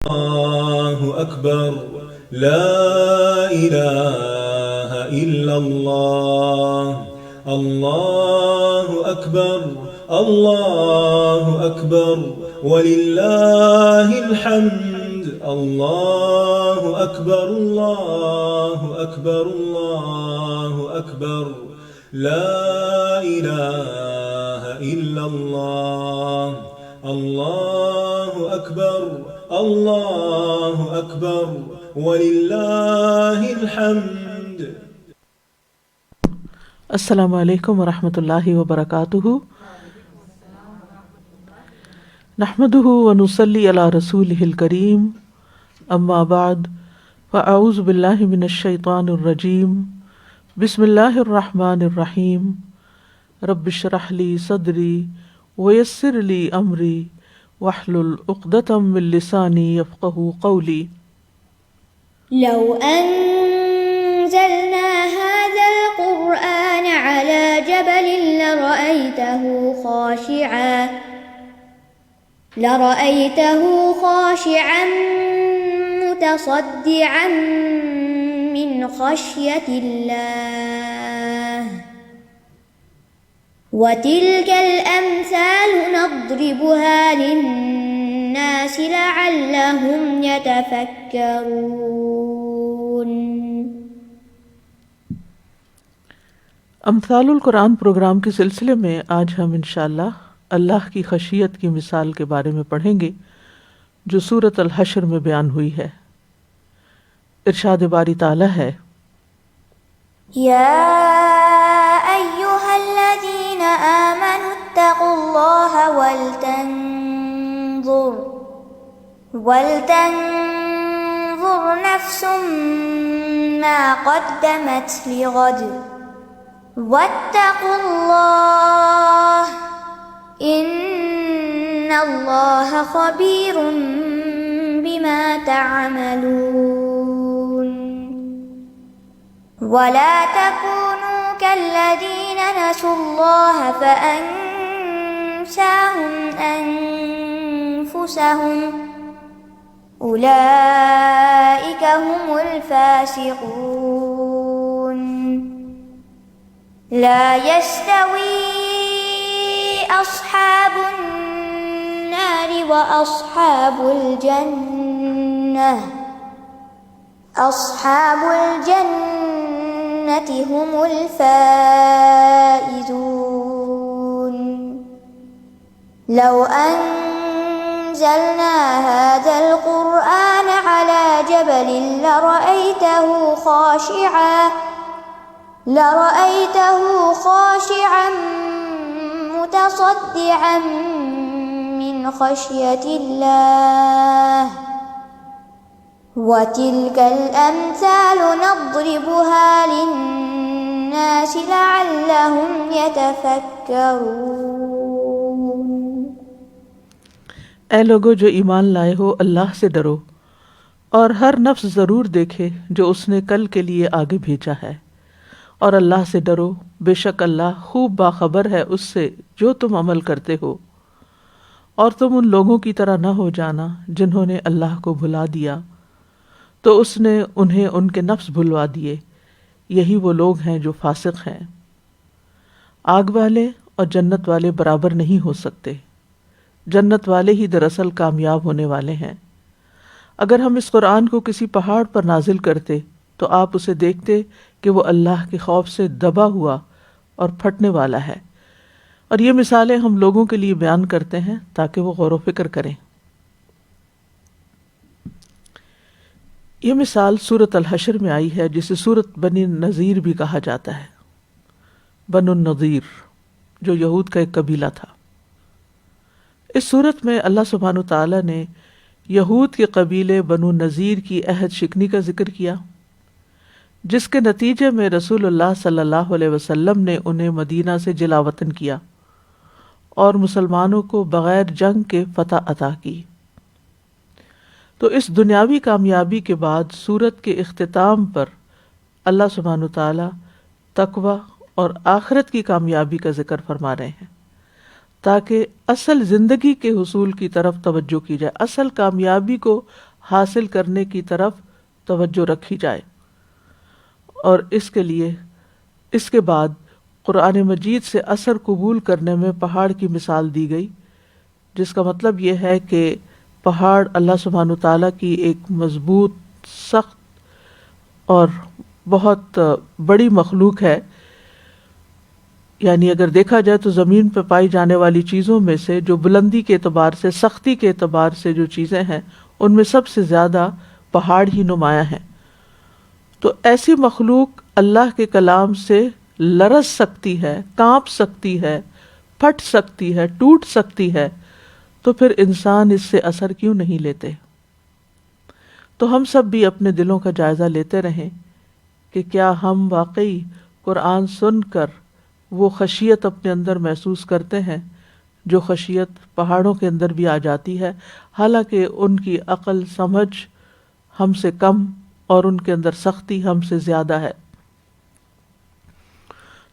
الله أكبر لا إله إلا الله الله أكبر الله أكبر ولله الحمد الله أكبر الله أكبر الله أكبر لا إله إلا الله الله أكبر الله أكبر ولله الحمد. السلام علیکم ورحمۃ اللہ وبرکاتہ. نحمده ونصلی علی رسولہ الکریم. اما بعد فاعوذ باللہ من الشیطان الرجیم. بسم اللہ الرحمن الرحیم. رب اشرح لی صدری ویسر لی امری واحلل عقدۃ من لسانی یفقہوا قولی. لو أنزلنا هذا القرآن على جبل لرأيته خاشعا متصدعا من خشية الله وتلك الأمثال نضربها للناس لعلهم يتفكرون. امثال القرآن پروگرام کے سلسلے میں آج ہم انشاءاللہ اللہ کی خشیت کی مثال کے بارے میں پڑھیں گے جو سورۃ الحشر میں بیان ہوئی ہے. ارشاد باری تعالی ہے: یا ایہا الذین آمنوا اتقوا اللہ ولتنظر نفس ما قدمت لغد واتقوا اللہ ان اللہ خبیر بما تعملون. ولا تكونوا كالذين نسوا الله فأنساهم أنفسهم أولئك هم الفاسقون. لا يستوي أصحاب النار وأصحاب الجنة هم الفائزون. لو أنزلنا هذا القرآن على جبل لرأيته خاشعا متصدعا من خشية الله وتلك الأمثال نضربها للناس لعلهم يتفكرون. اے لوگو جو ایمان لائے ہو، اللہ سے ڈرو اور ہر نفس ضرور دیکھے جو اس نے کل کے لیے آگے بھیجا ہے، اور اللہ سے ڈرو، بے شک اللہ خوب باخبر ہے اس سے جو تم عمل کرتے ہو. اور تم ان لوگوں کی طرح نہ ہو جانا جنہوں نے اللہ کو بھلا دیا تو اس نے انہیں ان کے نفس بھلوا دیے. یہی وہ لوگ ہیں جو فاسق ہیں. آگ والے اور جنت والے برابر نہیں ہو سکتے. جنت والے ہی دراصل کامیاب ہونے والے ہیں. اگر ہم اس قرآن کو کسی پہاڑ پر نازل کرتے تو آپ اسے دیکھتے کہ وہ اللہ کے خوف سے دبا ہوا اور پھٹنے والا ہے. اور یہ مثالیں ہم لوگوں کے لیے بیان کرتے ہیں تاکہ وہ غور و فکر کریں. یہ مثال سورۃ الحشر میں آئی ہے جسے سورۃ بنی نذیر بھی کہا جاتا ہے. بنو النذیر جو یہود کا ایک قبیلہ تھا. اس سورت میں اللہ سبحانہ تعالیٰ نے یہود کے قبیلے بنو نذیر کی عہد شکنی کا ذکر کیا، جس کے نتیجے میں رسول اللہ صلی اللہ علیہ وسلم نے انہیں مدینہ سے جلا وطن کیا اور مسلمانوں کو بغیر جنگ کے فتح عطا کی. تو اس دنیاوی کامیابی کے بعد سورت کے اختتام پر اللہ سبحانہ تعالیٰ تقوی اور آخرت کی کامیابی کا ذکر فرما رہے ہیں تاکہ اصل زندگی کے حصول کی طرف توجہ کی جائے. اصل کامیابی کو حاصل کرنے کی طرف توجہ رکھی جائے. اور اس کے لیے اس کے بعد قرآن مجید سے اثر قبول کرنے میں پہاڑ کی مثال دی گئی، جس کا مطلب یہ ہے کہ پہاڑ اللہ سبحانہ تعالیٰ کی ایک مضبوط، سخت اور بہت بڑی مخلوق ہے. یعنی اگر دیکھا جائے تو زمین پہ پائی جانے والی چیزوں میں سے جو بلندی کے اعتبار سے، سختی کے اعتبار سے جو چیزیں ہیں، ان میں سب سے زیادہ پہاڑ ہی نمایاں ہیں. تو ایسی مخلوق اللہ کے کلام سے لرز سکتی ہے، کانپ سکتی ہے، پھٹ سکتی ہے، ٹوٹ سکتی ہے، تو پھر انسان اس سے اثر کیوں نہیں لیتے؟ تو ہم سب بھی اپنے دلوں کا جائزہ لیتے رہیں کہ کیا ہم واقعی قرآن سن کر وہ خشیت اپنے اندر محسوس کرتے ہیں جو خشیت پہاڑوں کے اندر بھی آ جاتی ہے، حالانکہ ان کی عقل سمجھ ہم سے کم اور ان کے اندر سختی ہم سے زیادہ ہے.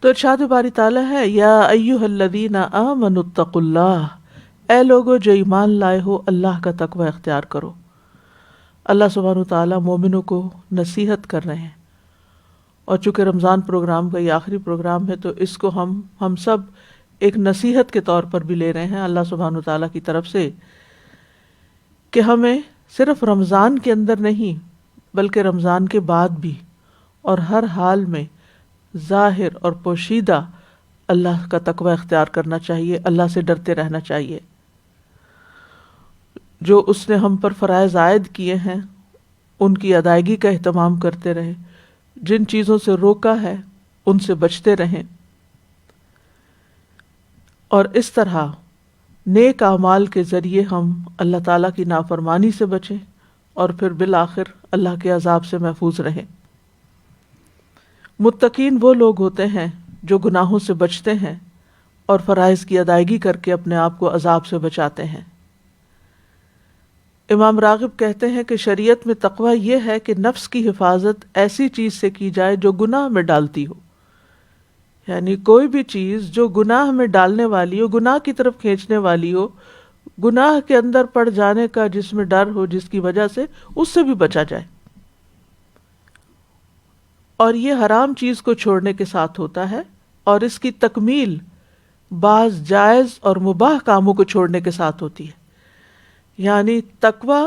تو ارشاد باری تعالیٰ ہے، یا ایھا الذین آمنوا اتقوا اللہ، اے لوگو جو ایمان لائے ہو اللہ کا تقوی اختیار کرو. اللہ سبحانہ تعالیٰ مومنوں کو نصیحت کر رہے ہیں، اور چونکہ رمضان پروگرام کا یہ آخری پروگرام ہے تو اس کو ہم سب ایک نصیحت کے طور پر بھی لے رہے ہیں اللہ سبحانہ تعالیٰ کی طرف سے، کہ ہمیں صرف رمضان کے اندر نہیں بلکہ رمضان کے بعد بھی اور ہر حال میں ظاہر اور پوشیدہ اللہ کا تقوی اختیار کرنا چاہیے، اللہ سے ڈرتے رہنا چاہیے. جو اس نے ہم پر فرائض عائد کیے ہیں ان کی ادائیگی کا اہتمام کرتے رہیں، جن چیزوں سے روکا ہے ان سے بچتے رہیں، اور اس طرح نیک اعمال کے ذریعے ہم اللہ تعالیٰ کی نافرمانی سے بچیں اور پھر بالآخر اللہ کے عذاب سے محفوظ رہیں. متقین وہ لوگ ہوتے ہیں جو گناہوں سے بچتے ہیں اور فرائض کی ادائیگی کر کے اپنے آپ کو عذاب سے بچاتے ہیں. امام راغب کہتے ہیں کہ شریعت میں تقوی یہ ہے کہ نفس کی حفاظت ایسی چیز سے کی جائے جو گناہ میں ڈالتی ہو، یعنی کوئی بھی چیز جو گناہ میں ڈالنے والی ہو، گناہ کی طرف کھینچنے والی ہو، گناہ کے اندر پڑ جانے کا جس میں ڈر ہو، جس کی وجہ سے اس سے بھی بچا جائے. اور یہ حرام چیز کو چھوڑنے کے ساتھ ہوتا ہے، اور اس کی تکمیل بعض جائز اور مباح کاموں کو چھوڑنے کے ساتھ ہوتی ہے. یعنی تقوی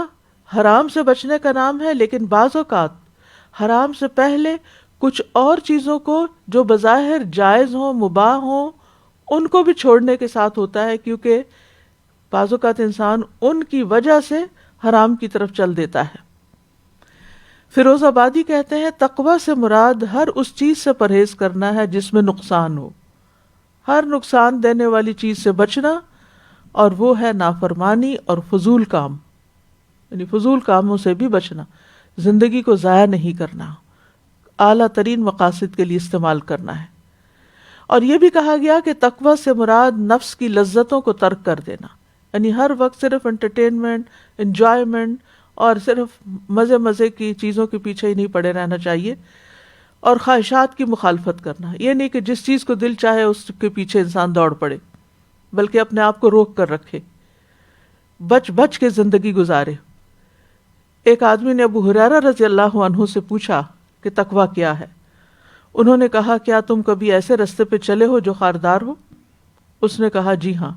حرام سے بچنے کا نام ہے، لیکن بعض اوقات حرام سے پہلے کچھ اور چیزوں کو جو بظاہر جائز ہوں، مباح ہوں، ان کو بھی چھوڑنے کے ساتھ ہوتا ہے، کیونکہ بعض اوقات انسان ان کی وجہ سے حرام کی طرف چل دیتا ہے. فیروز آبادی کہتے ہیں تقوی سے مراد ہر اس چیز سے پرہیز کرنا ہے جس میں نقصان ہو، ہر نقصان دینے والی چیز سے بچنا، اور وہ ہے نافرمانی اور فضول کام، یعنی فضول کاموں سے بھی بچنا، زندگی کو ضائع نہیں کرنا، اعلیٰ ترین مقاصد کے لیے استعمال کرنا ہے. اور یہ بھی کہا گیا کہ تقوی سے مراد نفس کی لذتوں کو ترک کر دینا، یعنی ہر وقت صرف انٹرٹینمنٹ، انجوائمنٹ اور صرف مزے کی چیزوں کے پیچھے ہی نہیں پڑے رہنا چاہیے، اور خواہشات کی مخالفت کرنا. یہ نہیں کہ جس چیز کو دل چاہے اس کے پیچھے انسان دوڑ پڑے، بلکہ اپنے آپ کو روک کر رکھے، بچ کے زندگی گزارے. ایک آدمی نے ابو ہریرہ رضی اللہ عنہ سے پوچھا کہ تقوی کیا ہے؟ انہوں نے کہا کیا تم کبھی ایسے رستے پہ چلے ہو جو خاردار ہو؟ اس نے کہا جی ہاں.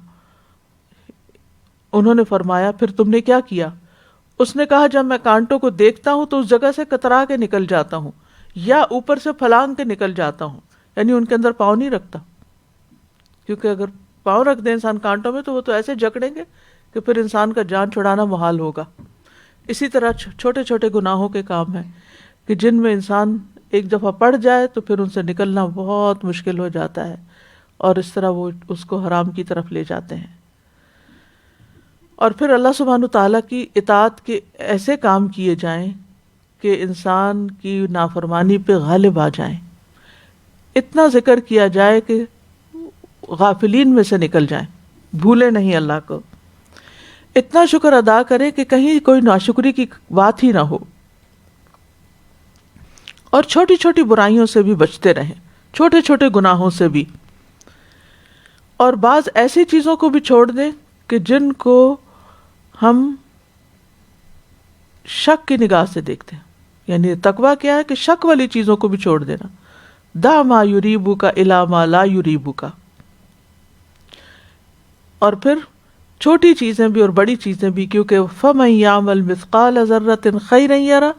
انہوں نے فرمایا پھر تم نے کیا کیا؟ اس نے کہا جب میں کانٹوں کو دیکھتا ہوں تو اس جگہ سے کترا کے نکل جاتا ہوں یا اوپر سے پھلانگ کے نکل جاتا ہوں، یعنی ان کے اندر پاؤں نہیں رکھتا، کیونکہ اگر پاؤں رکھ دے انسان کانٹوں میں تو وہ تو ایسے جکڑیں گے کہ پھر انسان کا جان چھڑانا محال ہوگا. اسی طرح چھوٹے چھوٹے گناہوں کے کام ہیں کہ جن میں انسان ایک دفعہ پڑ جائے تو پھر ان سے نکلنا بہت مشکل ہو جاتا ہے، اور اس طرح وہ اس کو حرام کی طرف لے جاتے ہیں. اور پھر اللہ سبحانہ تعالیٰ کی اطاعت کے ایسے کام کیے جائیں کہ انسان کی نافرمانی پہ غالب آ جائیں. اتنا ذکر کیا جائے کہ غافلین میں سے نکل جائیں، بھولے نہیں اللہ کو. اتنا شکر ادا کرے کہ کہیں کوئی ناشکری کی بات ہی نہ ہو، اور چھوٹی چھوٹی برائیوں سے بھی بچتے رہیں، چھوٹے چھوٹے گناہوں سے بھی، اور بعض ایسی چیزوں کو بھی چھوڑ دیں کہ جن کو ہم شک کی نگاہ سے دیکھتے ہیں. یعنی تقویٰ کیا ہے کہ شک والی چیزوں کو بھی چھوڑ دینا. دع ما یریبک الی ما لا یریبک. اور پھر چھوٹی چیزیں بھی اور بڑی چیزیں بھی, کیونکہ فمن یعمل مثقال ذرۃ خیرا یرہ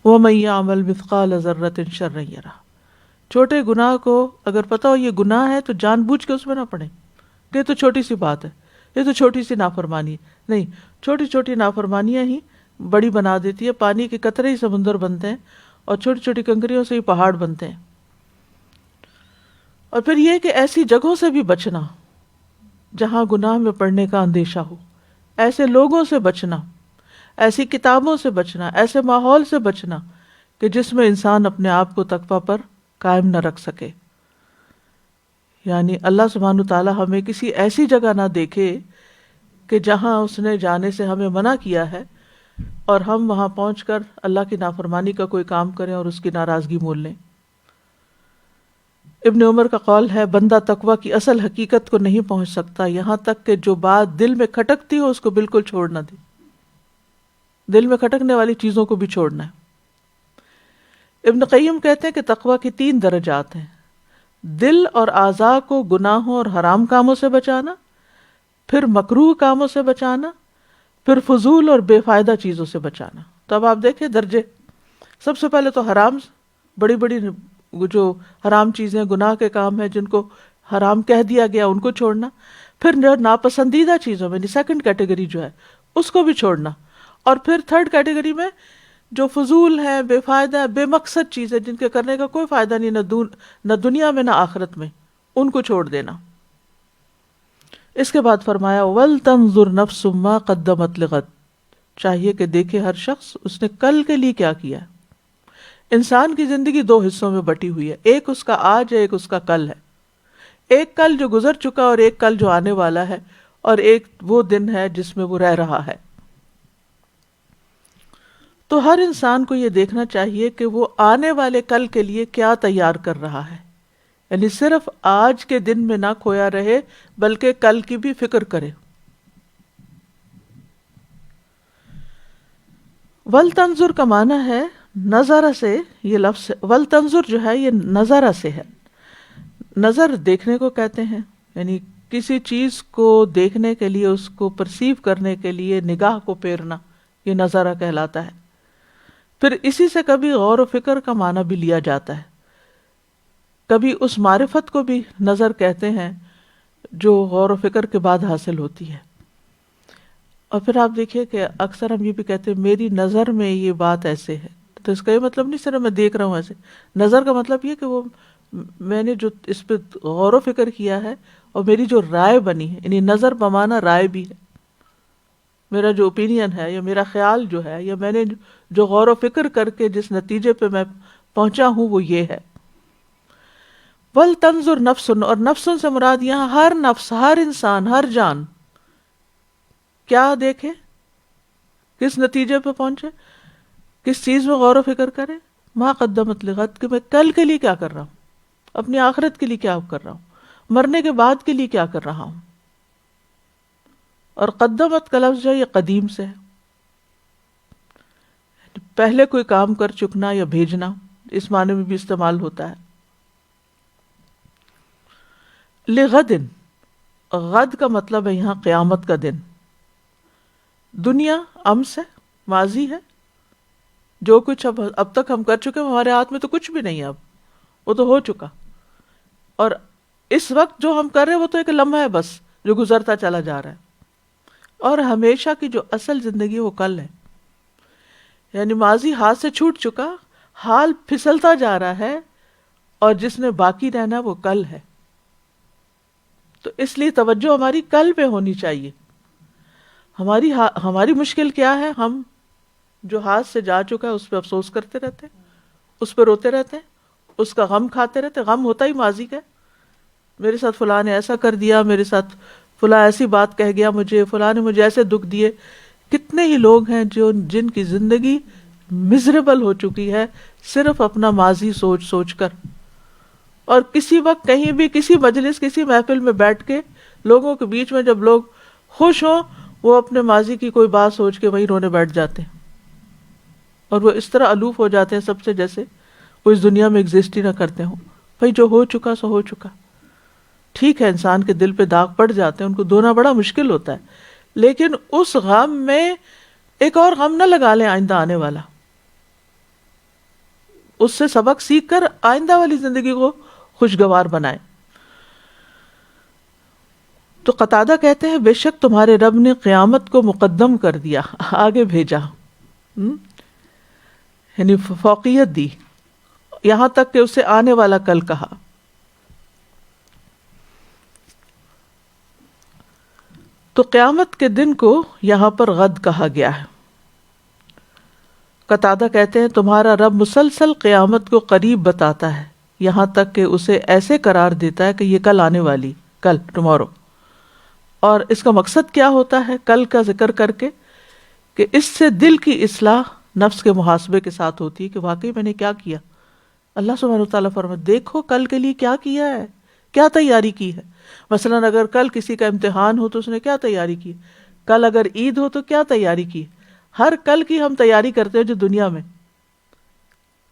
ومن یعمل مثقال ذرۃ شرا یرہ. چھوٹے گناہ کو اگر پتہ ہو یہ گناہ ہے تو جان بوجھ کے اس میں نہ پڑیں کہ یہ تو چھوٹی سی بات ہے, یہ تو چھوٹی سی نافرمانی ہے. نہیں, چھوٹی چھوٹی نافرمانیاں ہی بڑی بنا دیتی ہے. پانی کے قطرے ہی سمندر بنتے ہیں اور چھوٹی چھوٹی کنکریوں سے ہی پہاڑ بنتے ہیں. اور پھر یہ کہ ایسی جگہوں سے بھی بچنا جہاں گناہ میں پڑنے کا اندیشہ ہو, ایسے لوگوں سے بچنا, ایسی کتابوں سے بچنا, ایسے ماحول سے بچنا کہ جس میں انسان اپنے آپ کو تقویٰ پر قائم نہ رکھ سکے. یعنی اللہ سبحانہ وتعالیٰ ہمیں کسی ایسی جگہ نہ دیکھے کہ جہاں اس نے جانے سے ہمیں منع کیا ہے اور ہم وہاں پہنچ کر اللہ کی نافرمانی کا کوئی کام کریں اور اس کی ناراضگی مول لیں. ابن عمر کا قول ہے, بندہ تقویٰ کی اصل حقیقت کو نہیں پہنچ سکتا یہاں تک کہ جو بات دل میں کھٹکتی ہو اس کو بالکل چھوڑ نہ دے. دل میں کھٹکنے والی چیزوں کو بھی چھوڑنا ہے. ابن قیم کہتے ہیں کہ تقویٰ کی 3 درجات ہیں. دل اور اعضاء کو گناہوں اور حرام کاموں سے بچانا, پھر مکروہ کاموں سے بچانا, پھر فضول اور بے فائدہ چیزوں سے بچانا. تو اب آپ دیکھیں درجے. سب سے پہلے تو حرام, بڑی بڑی جو حرام چیزیں گناہ کے کام ہیں جن کو حرام کہہ دیا گیا ان کو چھوڑنا. پھر جو ناپسندیدہ چیزوں میں سیکنڈ کیٹیگری جو ہے اس کو بھی چھوڑنا. اور پھر تھرڈ کیٹیگری میں جو فضول ہے, بے فائدہ ہے, بے مقصد چیزیں جن کے کرنے کا کوئی فائدہ نہیں, نہ دنیا میں نہ آخرت میں, ان کو چھوڑ دینا. اس کے بعد فرمایا وَلْتَنْظُرْ نَفْسٌ مَا قَدَّمَتْ لِغَدٍ. چاہیے کہ دیکھے ہر شخص اس نے کل کے لیے کیا کیا. انسان کی زندگی 2 حصوں میں بٹی ہوئی ہے, ایک اس کا آج ہے, ایک اس کا کل ہے. ایک کل جو گزر چکا اور ایک کل جو آنے والا ہے, اور ایک وہ دن ہے جس میں وہ رہ رہا ہے. تو ہر انسان کو یہ دیکھنا چاہیے کہ وہ آنے والے کل کے لیے کیا تیار کر رہا ہے. یعنی صرف آج کے دن میں نہ کھویا رہے بلکہ کل کی بھی فکر کرے. ولتنظر کا معنی ہے نظر سے. یہ لفظ ولتنظر جو ہے یہ نظر سے ہے. نظر دیکھنے کو کہتے ہیں, یعنی کسی چیز کو دیکھنے کے لیے, اس کو پرسیو کرنے کے لیے نگاہ کو پھیرنا, یہ نظارہ کہلاتا ہے. پھر اسی سے کبھی غور و فکر کا معنی بھی لیا جاتا ہے. کبھی اس معرفت کو بھی نظر کہتے ہیں جو غور و فکر کے بعد حاصل ہوتی ہے. اور پھر آپ دیکھیے کہ اکثر ہم یہ بھی کہتے ہیں میری نظر میں یہ بات ایسے ہے, تو اس کا یہ مطلب نہیں صرف میں دیکھ رہا ہوں ایسے. نظر کا مطلب یہ کہ وہ میں نے جو اس پہ غور و فکر کیا ہے اور میری جو رائے بنی ہے, یعنی نظر بمانا رائے بھی ہے, میرا جو اوپینین ہے یا میرا خیال جو ہے یا میں نے جو غور و فکر کر کے جس نتیجے پہ میں پہنچا ہوں وہ یہ ہے. وَلْتَنْظُرْ نَفْسٌ, اور نفسن سے مراد یہاں ہر نفس, ہر انسان, ہر جان کیا دیکھے, کس نتیجے پہ پہنچے, کس چیز میں غور و فکر کرے. ما قدمت لغد, کہ میں کل کے لیے کیا کر رہا ہوں, اپنی آخرت کے لیے کیا کر رہا ہوں, مرنے کے بعد کے لیے کیا کر رہا ہوں. اور قدمت کا لفظ جو ہے یہ قدیم سے ہے, پہلے کوئی کام کر چکنا یا بھیجنا, اس معنی میں بھی استعمال ہوتا ہے. لغدن, غد کا مطلب ہے یہاں قیامت کا دن. دنیا امس ہے, ماضی ہے, جو کچھ اب تک ہم کر چکے ہمارے ہاتھ میں تو کچھ بھی نہیں ہے, اب وہ تو ہو چکا. اور اس وقت جو ہم کر رہے ہیں وہ تو ایک لمحہ ہے بس جو گزرتا چلا جا رہا ہے. اور ہمیشہ کی جو اصل زندگی وہ کل ہے. یعنی ماضی ہاتھ سے چھوٹ چکا, حال پھسلتا جا رہا ہے, اور جس نے باقی رہنا وہ کل ہے. تو اس لیے توجہ ہماری کل پہ ہونی چاہیے. ہماری مشکل کیا ہے, ہم جو ہاتھ سے جا چکا ہے اس پہ افسوس کرتے رہتے ہیں, اس پہ روتے رہتے ہیں, اس کا غم کھاتے رہتے ہیں. غم ہوتا ہی ماضی کا, میرے ساتھ فلاں نے ایسا کر دیا, میرے ساتھ فلاں ایسی بات کہہ گیا, مجھے فلاں نے مجھے ایسے دکھ دیے. کتنے ہی لوگ ہیں جن کی زندگی مزریبل ہو چکی ہے صرف اپنا ماضی سوچ سوچ کر. اور کسی وقت کہیں بھی کسی مجلس کسی محفل میں بیٹھ کے لوگوں کے بیچ میں جب لوگ خوش ہوں وہ اپنے ماضی کی کوئی بات سوچ کے وہیں رونے بیٹھ جاتے ہیں. اور وہ اس طرح الوف ہو جاتے ہیں سب سے جیسے وہ اس دنیا میں ایگزسٹ ہی نہ کرتے ہوں. بھائی جو ہو چکا سو ہو چکا. ٹھیک ہے انسان کے دل پہ داغ پڑ جاتے ہیں, ان کو دھونا بڑا مشکل ہوتا ہے, لیکن اس غم میں ایک اور غم نہ لگا لیں آئندہ آنے والا. اس سے سبق سیکھ کر آئندہ والی زندگی کو خوشگوار بنائیں. تو قتادہ کہتے ہیں بے شک تمہارے رب نے قیامت کو مقدم کر دیا, آگے بھیجا, یعنی فوقیت دی, یہاں تک کہ اسے آنے والا کل کہا. تو قیامت کے دن کو یہاں پر غد کہا گیا ہے. قتادہ کہتے ہیں تمہارا رب مسلسل قیامت کو قریب بتاتا ہے یہاں تک کہ اسے ایسے قرار دیتا ہے کہ یہ کل آنے والی, کل, ٹمورو. اور اس کا مقصد کیا ہوتا ہے کل کا ذکر کر کے, کہ اس سے دل کی اصلاح نفس کے محاسبے کے ساتھ ہوتی ہے کہ واقعی میں نے کیا کیا. اللہ سبحانہ وتعالیٰ فرماتے دیکھو کل کے لیے کیا کیا ہے, کیا تیاری کی ہے. مثلاً اگر کل کسی کا امتحان ہو تو اس نے کیا تیاری کی, کل اگر عید ہو تو کیا تیاری کی. ہر کل کی ہم تیاری کرتے ہیں جو دنیا میں.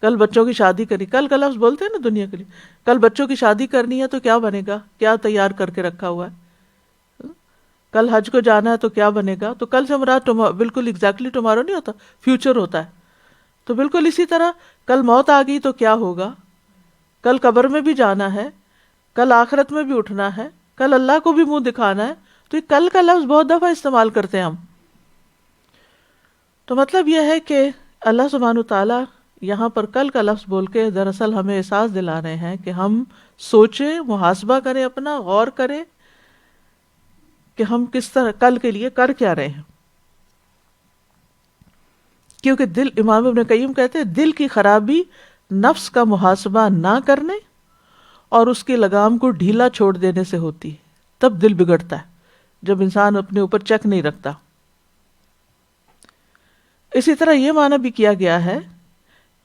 کل بچوں کی شادی کرنی, کل کا لفظ بولتے ہیں نا دنیا کے لیے, کل بچوں کی شادی کرنی ہے تو کیا بنے گا, کیا تیار کر کے رکھا ہوا ہے. کل حج کو جانا ہے تو کیا بنے گا. تو کل سے مراد بالکل ایگزیکٹلی ٹمارو نہیں ہوتا, فیوچر ہوتا ہے. تو بالکل اسی طرح کل موت آ گئی تو کیا ہوگا, کل قبر میں بھی جانا ہے, کل آخرت میں بھی اٹھنا ہے, کل اللہ کو بھی منہ دکھانا ہے. تو یہ کل کا لفظ بہت دفعہ استعمال کرتے ہیں ہم. تو مطلب یہ ہے کہ اللہ سبحانہ وتعالیٰ یہاں پر کل کا لفظ بول کے دراصل ہمیں احساس دلا رہے ہیں کہ ہم سوچیں, محاسبہ کریں, اپنا غور کریں کہ ہم کس طرح کل کے لیے کر کیا رہے ہیں. کیونکہ دل, امام ابن قیم کہتے ہیں دل کی خرابی نفس کا محاسبہ نہ کرنے اور اس کی لگام کو ڈھیلا چھوڑ دینے سے ہوتی ہے. تب دل بگڑتا ہے جب انسان اپنے اوپر چیک نہیں رکھتا. اسی طرح یہ معنی بھی کیا گیا ہے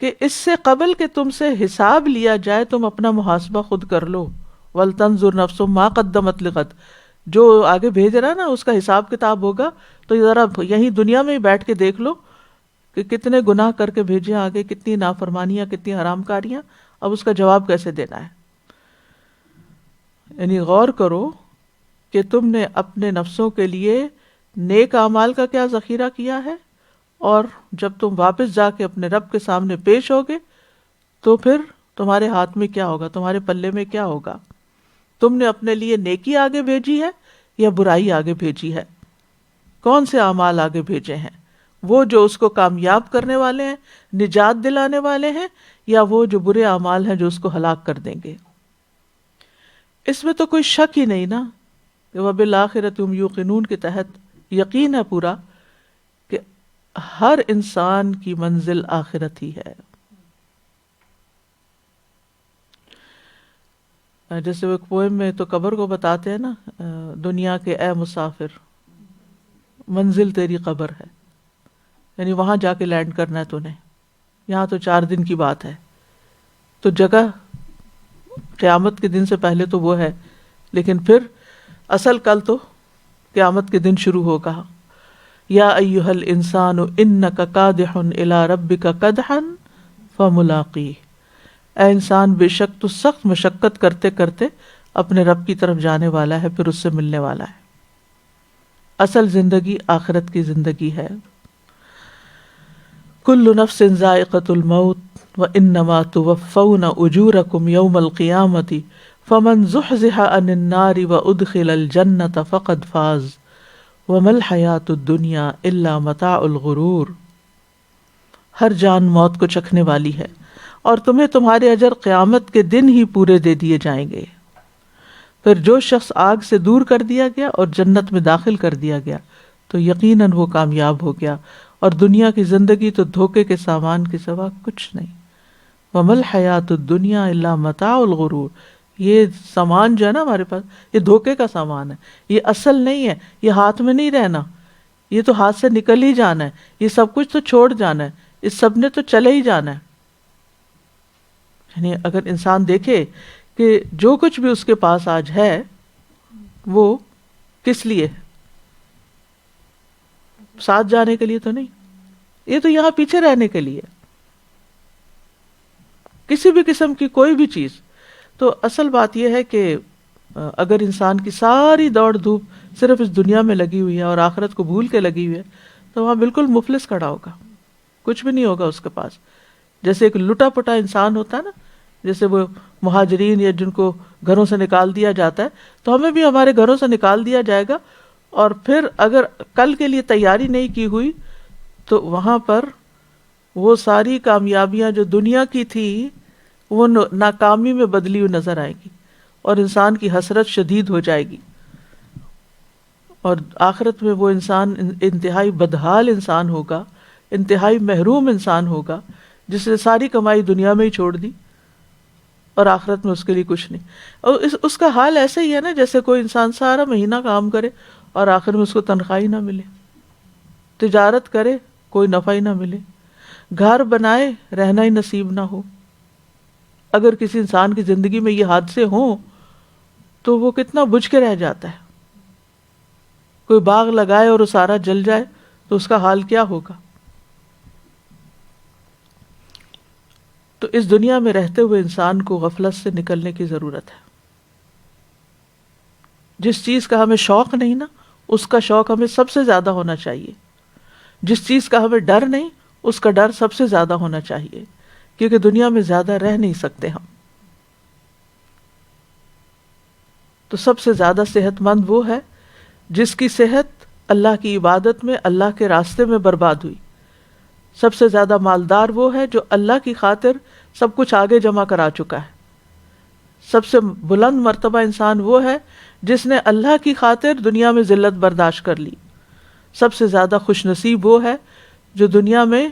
کہ اس سے قبل کہ تم سے حساب لیا جائے تم اپنا محاسبہ خود کر لو. وَلْتَنْظُرْ نَفْسٌ مَا قَدَّمَتْ لِغَدٍ, جو آگے بھیج رہا نا اس کا حساب کتاب ہوگا. تو ذرا یہیں دنیا میں ہی بیٹھ کے دیکھ لو کہ کتنے گناہ کر کے بھیجے آگے, کتنی نافرمانیاں, کتنی حرام کاریاں, اب اس کا جواب کیسے دینا ہے. یعنی غور کرو کہ تم نے اپنے نفسوں کے لیے نیک اعمال کا کیا ذخیرہ کیا ہے, اور جب تم واپس جا کے اپنے رب کے سامنے پیش ہوگے تو پھر تمہارے ہاتھ میں کیا ہوگا, تمہارے پلے میں کیا ہوگا. تم نے اپنے لیے نیکی آگے بھیجی ہے یا برائی آگے بھیجی ہے, کون سے اعمال آگے بھیجے ہیں, وہ جو اس کو کامیاب کرنے والے ہیں, نجات دلانے والے ہیں, یا وہ جو برے اعمال ہیں جو اس کو ہلاک کر دیں گے. اس میں تو کوئی شک ہی نہیں نا کہ وَبِالْآخِرَةِ هُمْ يُوقِنُونَ کے تحت یقین ہے پورا کہ ہر انسان کی منزل آخرت ہی ہے. جیسے وہ ایک پوئم میں تو قبر کو بتاتے ہیں نا, دنیا کے اے مسافر منزل تیری قبر ہے, یعنی وہاں جا کے لینڈ کرنا ہے تو نے, یہاں تو 4 دن کی بات ہے. تو جگہ قیامت کے دن سے پہلے تو وہ ہے, لیکن پھر اصل کل تو قیامت کے دن شروع ہوگا. یا ایھا الانسان انک کادح الی ربک کدحا فملاقیہ, اے انسان بے شک تو سخت مشقت کرتے کرتے اپنے رب کی طرف جانے والا ہے, پھر اس سے ملنے والا ہے. اصل زندگی آخرت کی زندگی ہے. کل نفس ذائقۃ الموت وانما توفون اجورکم یوم القیامۃ فمن زحزح عن النار وادخل الجنۃ فقد فاز وما الحیاۃ الدنیا الا متاع الغرور. ہر جان موت کو چکھنے والی ہے اور تمہیں تمہارے اجر قیامت کے دن ہی پورے دے دیے جائیں گے. پھر جو شخص آگ سے دور کر دیا گیا اور جنت میں داخل کر دیا گیا تو یقیناً وہ کامیاب ہو گیا, اور دنیا کی زندگی تو دھوکے کے سامان کے سوا کچھ نہیں. وما الحیاۃ الدنیا الا متاع الغرور, یہ سامان جو ہے نا ہمارے پاس, یہ دھوکے کا سامان ہے, یہ اصل نہیں ہے, یہ ہاتھ میں نہیں رہنا, یہ تو ہاتھ سے نکل ہی جانا ہے, یہ سب کچھ تو چھوڑ جانا ہے, اس سب نے تو چلے ہی جانا ہے. یعنی اگر انسان دیکھے کہ جو کچھ بھی اس کے پاس آج ہے وہ کس لیے, ساتھ جانے کے لیے تو نہیں, یہ تو یہاں پیچھے رہنے کے لیے، کسی بھی قسم کی کوئی بھی چیز. تو اصل بات یہ ہے کہ اگر انسان کی ساری دوڑ دھوپ صرف اس دنیا میں لگی ہوئی ہے اور آخرت کو بھول کے لگی ہوئی ہے تو وہاں بالکل مفلس کھڑا ہوگا، کچھ بھی نہیں ہوگا اس کے پاس. جیسے ایک لٹا پٹا انسان ہوتا ہے نا، جیسے وہ مہاجرین یا جن کو گھروں سے نکال دیا جاتا ہے، تو ہمیں بھی ہمارے گھروں سے نکال دیا جائے گا، اور پھر اگر کل کے لیے تیاری نہیں کی ہوئی تو وہاں پر وہ ساری کامیابیاں جو دنیا کی تھی وہ ناکامی میں بدلی ہوئی نظر آئے گی، اور انسان کی حسرت شدید ہو جائے گی. اور آخرت میں وہ انسان انتہائی بدحال انسان ہوگا، انتہائی محروم انسان ہوگا، جس نے ساری کمائی دنیا میں ہی چھوڑ دی اور آخرت میں اس کے لیے کچھ نہیں. اور اس کا حال ایسا ہی ہے نا جیسے کوئی انسان سارا مہینہ کام کرے اور آخر میں اس کو تنخواہ ہی نہ ملے، تجارت کرے کوئی نفع ہی نہ ملے، گھر بنائے رہنا ہی نصیب نہ ہو. اگر کسی انسان کی زندگی میں یہ حادثے ہوں تو وہ کتنا بجھ کے رہ جاتا ہے. کوئی باغ لگائے اور وہ سارا جل جائے تو اس کا حال کیا ہوگا. تو اس دنیا میں رہتے ہوئے انسان کو غفلت سے نکلنے کی ضرورت ہے. جس چیز کا ہمیں شوق نہیں نا، اس کا شوق ہمیں سب سے زیادہ ہونا چاہیے. جس چیز کا ہمیں ڈر نہیں، اس کا ڈر سب سے زیادہ ہونا چاہیے، کیونکہ دنیا میں زیادہ رہ نہیں سکتے ہم. تو سب سے زیادہ صحت مند وہ ہے جس کی صحت اللہ کی عبادت میں، اللہ کے راستے میں برباد ہوئی. سب سے زیادہ مالدار وہ ہے جو اللہ کی خاطر سب کچھ آگے جمع کرا چکا ہے. سب سے بلند مرتبہ انسان وہ ہے جس نے اللہ کی خاطر دنیا میں ذلت برداشت کر لی. سب سے زیادہ خوش نصیب وہ ہے جو دنیا میں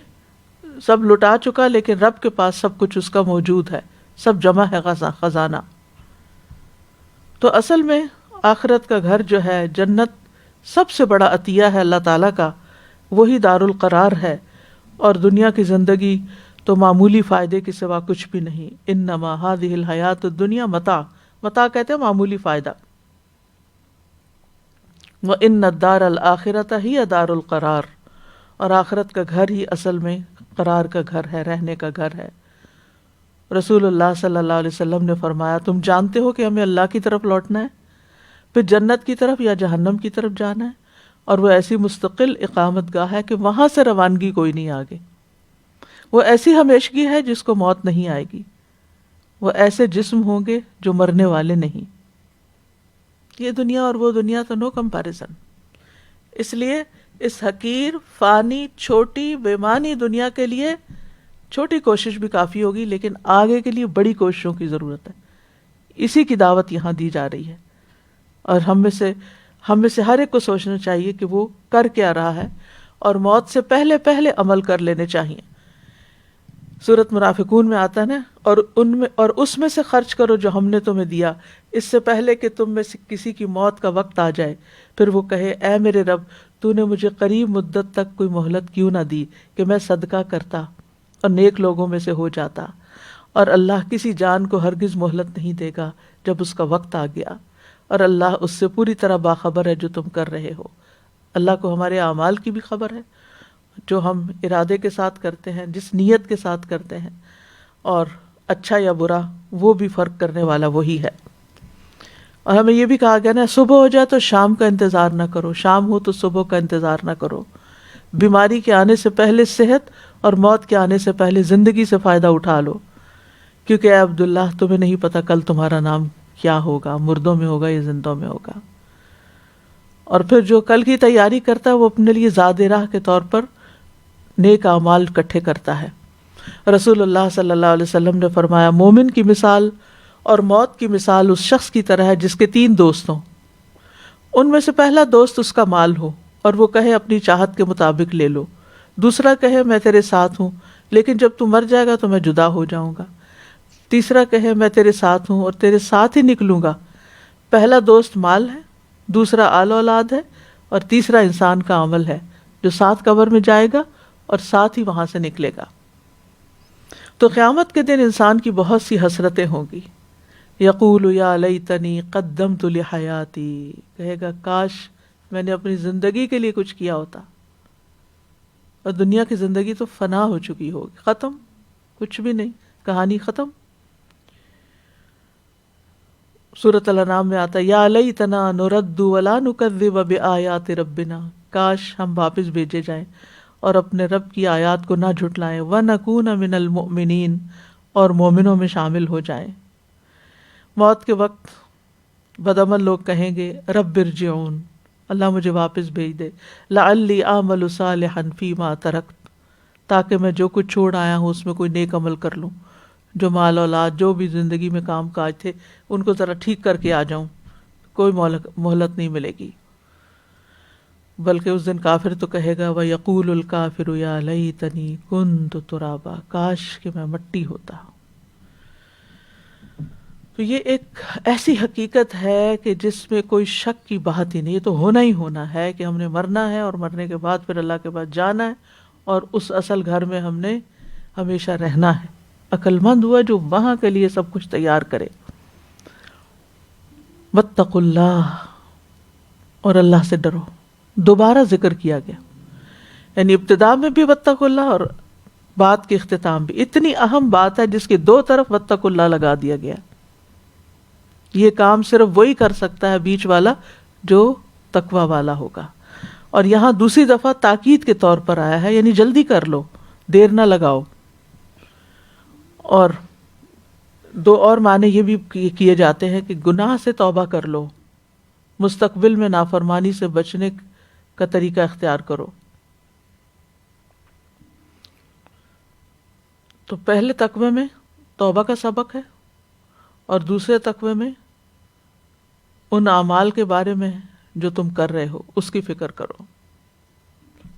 سب لٹا چکا لیکن رب کے پاس سب کچھ اس کا موجود ہے، سب جمع ہے خزانہ. تو اصل میں آخرت کا گھر جو ہے، جنت، سب سے بڑا عطیہ ہے اللہ تعالیٰ کا، وہی دار القرار ہے. اور دنیا کی زندگی تو معمولی فائدے کے سوا کچھ بھی نہیں. انما هذه الحیات الدنیا متاع، متاع کہتے ہیں معمولی فائدہ. وان الدار الآخرۃ ہی دار القرار، اور آخرت کا گھر ہی اصل میں قرار کا گھر ہے، رہنے کا گھر ہے. رسول اللہ صلی اللہ علیہ وسلم نے فرمایا، تم جانتے ہو کہ ہمیں اللہ کی طرف لوٹنا ہے، پھر جنت کی طرف یا جہنم کی طرف جانا ہے، اور وہ ایسی مستقل اقامت گاہ ہے کہ وہاں سے روانگی کوئی نہیں آگے. وہ ایسی ہمیشگی ہے جس کو موت نہیں آئے گی. وہ ایسے جسم ہوں گے جو مرنے والے نہیں. یہ دنیا اور وہ دنیا تو نو کمپیریزن. اس لیے اس حقیر، فانی، چھوٹی، بے معنی دنیا کے لیے چھوٹی کوشش بھی کافی ہوگی، لیکن آگے کے لیے بڑی کوششوں کی ضرورت ہے. اسی کی دعوت یہاں دی جا رہی ہے. اور ہم میں سے ہر ایک کو سوچنا چاہیے کہ وہ کر کیا رہا ہے، اور موت سے پہلے پہلے عمل کر لینے چاہیے. سورۃ منافقون میں آتا ہے نا، اور اس میں سے خرچ کرو جو ہم نے تمہیں دیا، اس سے پہلے کہ تم میں سے کسی کی موت کا وقت آ جائے، پھر وہ کہے اے میرے رب، تو نے مجھے قریب مدت تک کوئی مہلت کیوں نہ دی کہ میں صدقہ کرتا اور نیک لوگوں میں سے ہو جاتا. اور اللہ کسی جان کو ہرگز مہلت نہیں دے گا جب اس کا وقت آ گیا، اور اللہ اس سے پوری طرح باخبر ہے جو تم کر رہے ہو. اللہ کو ہمارے اعمال کی بھی خبر ہے، جو ہم ارادے کے ساتھ کرتے ہیں، جس نیت کے ساتھ کرتے ہیں، اور اچھا یا برا وہ بھی فرق کرنے والا وہی ہے. اور ہمیں یہ بھی کہا گیا نا، صبح ہو جائے تو شام کا انتظار نہ کرو، شام ہو تو صبح کا انتظار نہ کرو. بیماری کے آنے سے پہلے صحت اور موت کے آنے سے پہلے زندگی سے فائدہ اٹھا لو، کیونکہ اے عبداللہ تمہیں نہیں پتا کل تمہارا نام کیا ہوگا، مردوں میں ہوگا یا زندوں میں ہوگا. اور پھر جو کل کی تیاری کرتا ہے وہ اپنے لیے زاد راہ کے طور پر نیک اعمال اکٹھے کرتا ہے. رسول اللہ صلی اللہ علیہ وسلم نے فرمایا، مومن کی مثال اور موت کی مثال اس شخص کی طرح ہے جس کے 3 دوست ہوں. ان میں سے پہلا دوست اس کا مال ہو اور وہ کہے اپنی چاہت کے مطابق لے لو. دوسرا کہے میں تیرے ساتھ ہوں لیکن جب تو مر جائے گا تو میں جدا ہو جاؤں گا. تیسرا کہے میں تیرے ساتھ ہوں اور تیرے ساتھ ہی نکلوں گا. پہلا دوست مال ہے، دوسرا آل اولاد ہے، اور تیسرا انسان کا عمل ہے جو ساتھ قبر میں جائے گا اور ساتھ ہی وہاں سے نکلے گا. تو قیامت کے دن انسان کی بہت سی حسرتیں ہوں گی. یقول یا لیتنی قدمت لحیاتی، کہے گا کاش میں نے اپنی زندگی کے لیے کچھ کیا ہوتا. اور دنیا کی زندگی تو فنا ہو چکی ہوگی، ختم، کچھ بھی نہیں، کہانی ختم۔ سورۃ الانعام میں آتا ہے یا لیتنا نرد ولا نکذب بآیات ربنا، کاش ہم واپس بھیجے جائیں اور اپنے رب کی آیات کو نہ جھٹلائیں، وَنَكُونَ مِنَ الْمُؤْمِنِينَ، اور مومنوں میں شامل ہو جائیں۔ موت کے وقت بدعمل لوگ کہیں گے رب ارجعون، اللہ مجھے واپس بھیج دے، لعلی اعمل صالحا فیما ترکت، تاکہ میں جو کچھ چھوڑ آیا ہوں اس میں کوئی نیک عمل کر لوں، جو مال اولاد جو بھی زندگی میں کام کاج تھے ان کو ذرا ٹھیک کر کے آ جاؤں، کوئی مہلت نہیں ملے گی۔ بلکہ اس دن کافر تو کہے گا وَيَقُولُ الْكَافِرُ يَا لَيْتَنِي كُنْتُ تُرَابًا، کاش کہ میں مٹی ہوتا۔ تو یہ ایک ایسی حقیقت ہے کہ جس میں کوئی شک کی بات ہی نہیں، یہ تو ہونا ہی ہونا ہے کہ ہم نے مرنا ہے، اور مرنے کے بعد پھر اللہ کے پاس جانا ہے، اور اس اصل گھر میں ہم نے ہمیشہ رہنا ہے۔ عقل مند ہوا جو وہاں کے لیے سب کچھ تیار کرے۔ واتقوا اللہ، اور اللہ سے ڈرو، دوبارہ ذکر کیا گیا، یعنی ابتدا میں بھی واتقوا اللہ اور بات کے اختتام بھی۔ اتنی اہم بات ہے جس کی دو طرف واتقوا اللہ لگا دیا گیا۔ یہ کام صرف وہی کر سکتا ہے بیچ والا جو تقوی والا ہوگا، اور یہاں دوسری دفعہ تاکید کے طور پر آیا ہے، یعنی جلدی کر لو، دیر نہ لگاؤ۔ اور دو اور معنی یہ بھی کیے جاتے ہیں کہ گناہ سے توبہ کر لو، مستقبل میں نافرمانی سے بچنے کا طریقہ اختیار کرو۔ تو پہلے تقوی میں توبہ کا سبق ہے، اور دوسرے تقوی میں ان اعمال کے بارے میں جو تم کر رہے ہو اس کی فکر کرو۔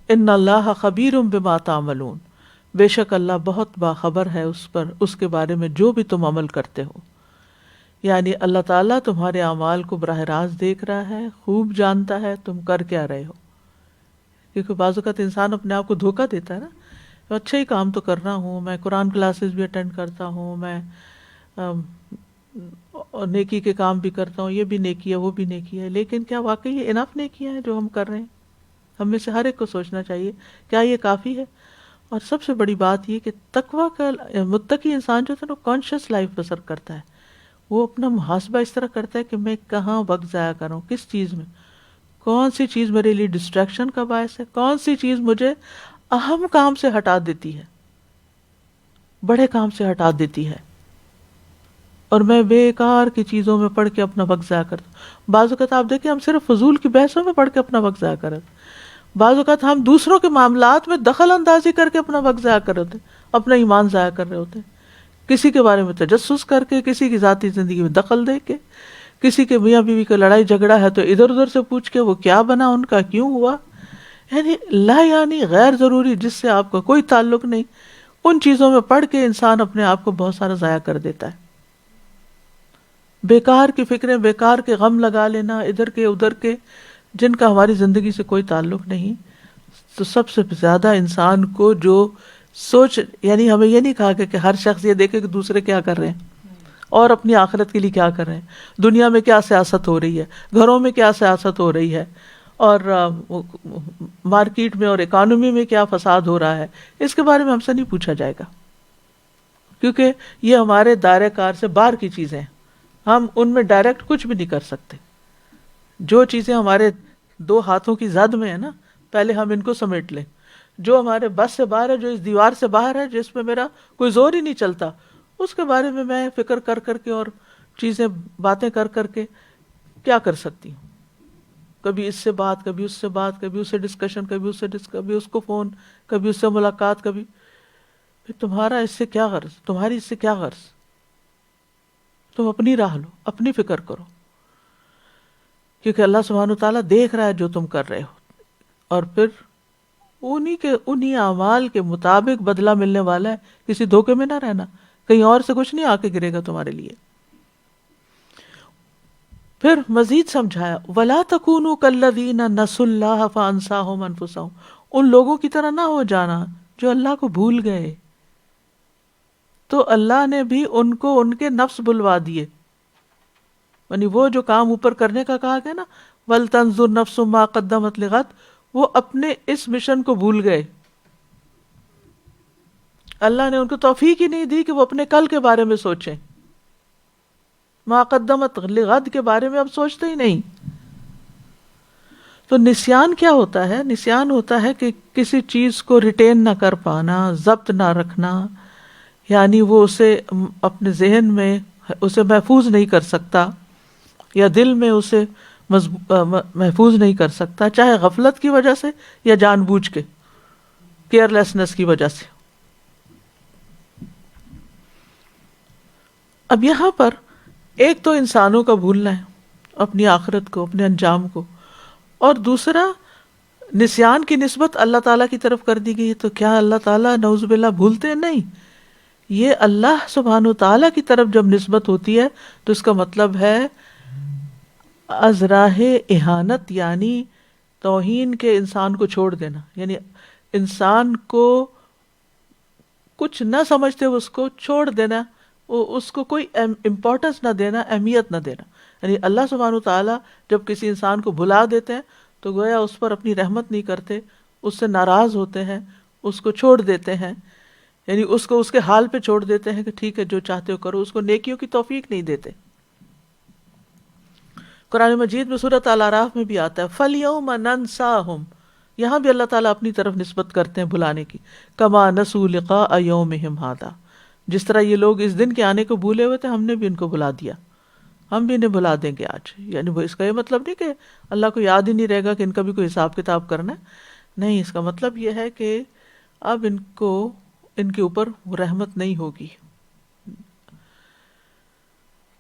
ان اللہ خبیر بما تعملون، بے شک اللہ بہت باخبر ہے اس کے بارے میں جو بھی تم عمل کرتے ہو۔ یعنی اللہ تعالیٰ تمہارے اعمال کو براہ راست دیکھ رہا ہے، خوب جانتا ہے تم کر کیا رہے ہو۔ کیونکہ بعض اوقات انسان اپنے آپ کو دھوکہ دیتا ہے نا، میں اچھا ہی کام تو کر رہا ہوں، میں قرآن کلاسز بھی اٹینڈ کرتا ہوں، میں اور نیکی کے کام بھی کرتا ہوں، یہ بھی نیکی ہے وہ بھی نیکی ہے، لیکن کیا واقعی یہ انف نیکیاں ہیں جو ہم کر رہے ہیں؟ ہم میں سے ہر ایک کو سوچنا چاہیے کیا یہ کافی ہے؟ اور سب سے بڑی بات یہ کہ تقویٰ کا متقی انسان جو ہے نا کانشیس لائف بسر کرتا ہے، وہ اپنا محاسبہ اس طرح کرتا ہے کہ میں کہاں وقت ضائع کروں، کس چیز میں، کون سی چیز میرے لیے ڈسٹریکشن کا باعث ہے، کون سی چیز مجھے اہم کام سے ہٹا دیتی ہے، بڑے کام سے ہٹا دیتی ہے، اور میں بیکار کی چیزوں میں پڑھ کے اپنا وقت ضائع کرتا ہوں۔ بعض اوقات آپ دیکھیں ہم صرف فضول کی بحثوں میں پڑھ کے اپنا وقت ضائع کرتے ہیں، بعض اوقات ہم دوسروں کے معاملات میں دخل اندازی کر کے اپنا وقت ضائع کر رہے ہوتے ہیں، اپنا ایمان ضائع کر رہے ہوتے ہیں، کسی کے بارے میں تجسس کر کے، کسی کی ذاتی زندگی میں دخل دے کے، کسی کے میاں بیوی کا لڑائی جھگڑا ہے تو ادھر ادھر سے پوچھ کے وہ کیا بنا، ان کا کیوں ہوا، یعنی لا یعنی غیر ضروری جس سے آپ کا کوئی تعلق نہیں، ان چیزوں میں پڑھ کے انسان اپنے آپ کو بہت سارا ضائع کر دیتا ہے۔ بیکار کی فکریں، بیکار کے غم لگا لینا ادھر کے ادھر کے، جن کا ہماری زندگی سے کوئی تعلق نہیں۔ تو سب سے زیادہ انسان کو جو سوچ، یعنی ہمیں یہ نہیں کہا کہ ہر شخص یہ دیکھے کہ دوسرے کیا کر رہے ہیں اور اپنی آخرت کے لیے کیا کر رہے ہیں، دنیا میں کیا سیاست ہو رہی ہے، گھروں میں کیا سیاست ہو رہی ہے، اور مارکیٹ میں اور اکانومی میں کیا فساد ہو رہا ہے، اس کے بارے میں ہم سے نہیں پوچھا جائے گا، کیونکہ یہ ہمارے دائرہ کار سے باہر کی چیزیں ہیں، ہم ان میں ڈائریکٹ کچھ بھی نہیں کر سکتے۔ جو چیزیں ہمارے دو ہاتھوں کی زد میں ہے نا، پہلے ہم ان کو سمیٹ لیں۔ جو ہمارے بس سے باہر ہے، جو اس دیوار سے باہر ہے، جس میں میرا کوئی زور ہی نہیں چلتا، اس کے بارے میں میں فکر کر کر کے اور چیزیں باتیں کر کر کے کیا کر سکتی ہوں؟ کبھی اس سے بات، کبھی اس سے بات، کبھی اس سے ڈسکشن، کبھی اس کو فون، کبھی اس سے ملاقات، کبھی پھر تمہارا اس سے کیا غرض، تمہاری اس سے کیا غرض؟ تم اپنی راہ لو، اپنی فکر کرو، کیونکہ اللہ سبحانہ وتعالیٰ دیکھ رہا ہے جو تم کر رہے ہو، اور پھر انہی اعمال کے مطابق بدلہ ملنے والا ہے۔ کسی دھوکے میں نہ رہنا، کہیں اور سے کچھ نہیں آ کے گرے گا تمہارے لیے۔ پھر مزید سمجھایا وَلَا تَكُونُوا كَالَّذِينَ نَسُوا اللَّهَ فَأَنسَاهُمْ أَنفُسَهُمْ، ان لوگوں کی طرح نہ ہو جانا جو اللہ کو بھول گئے، تو اللہ نے بھی ان کو ان کے نفس بلوا دیے، یعنی وہ جو کام اوپر کرنے کا کہا گیا نا وَلْتَنظُرْ نَفْسٌ مَا قَدَّمَتْ لِغَدٍ، وہ اپنے اس مشن کو بھول گئے اللہ نے ان کو توفیق ہی نہیں دی کہ وہ اپنے کل کے بارے میں سوچیں. ما قدمت لغد کے بارے میں اب سوچتے ہی نہیں. تو نسیان کیا ہوتا ہے؟ نسیان ہوتا ہے کہ کسی چیز کو ریٹین نہ کر پانا، ضبط نہ رکھنا، یعنی وہ اسے اپنے ذہن میں اسے محفوظ نہیں کر سکتا یا دل میں اسے محفوظ نہیں کر سکتا، چاہے غفلت کی وجہ سے یا جان بوجھ کے کیئر لیسنس کی وجہ سے. اب یہاں پر ایک تو انسانوں کا بھولنا ہے، اپنی آخرت کو، اپنے انجام کو، اور دوسرا نسیان کی نسبت اللہ تعالیٰ کی طرف کر دی گئی. تو کیا اللہ تعالیٰ نعوذ باللہ بھولتے ہیں؟ نہیں. یہ اللہ سبحانہ تعالیٰ کی طرف جب نسبت ہوتی ہے تو اس کا مطلب ہے از راہ اہانت، یعنی توہین کے انسان کو چھوڑ دینا، یعنی انسان کو کچھ نہ سمجھتے ہوئے اس کو چھوڑ دینا، اس کو کوئی امپورٹنس نہ دینا، اہمیت نہ دینا. یعنی اللہ سبحانہ تعالیٰ جب کسی انسان کو بھلا دیتے ہیں تو گویا اس پر اپنی رحمت نہیں کرتے، اس سے ناراض ہوتے ہیں، اس کو چھوڑ دیتے ہیں، یعنی اس کو اس کے حال پہ چھوڑ دیتے ہیں کہ ٹھیک ہے جو چاہتے ہو کرو، اس کو نیکیوں کی توفیق نہیں دیتے. قرآن مجید میں سورۃ الاعراف میں بھی آتا ہے فَالْيَوْمَ نَنْسَاهُمْ، یہاں بھی اللہ تعالیٰ اپنی طرف نسبت کرتے ہیں بھلانے کی. كَمَا نَسُوا لِقَاءَ يَوْمِهِمْ هَذَا، جس طرح یہ لوگ اس دن کے آنے کو بھولے ہوئے تھے، ہم نے بھی ان کو بھلا دیا، ہم بھی انہیں بھلا دیں گے آج. یعنی وہ اس کا یہ مطلب نہیں کہ اللہ کو یاد ہی نہیں رہے گا کہ ان کا بھی کوئی حساب کتاب کرنا ہے، نہیں، اس کا مطلب یہ ہے کہ اب ان کے اوپر رحمت نہیں ہوگی.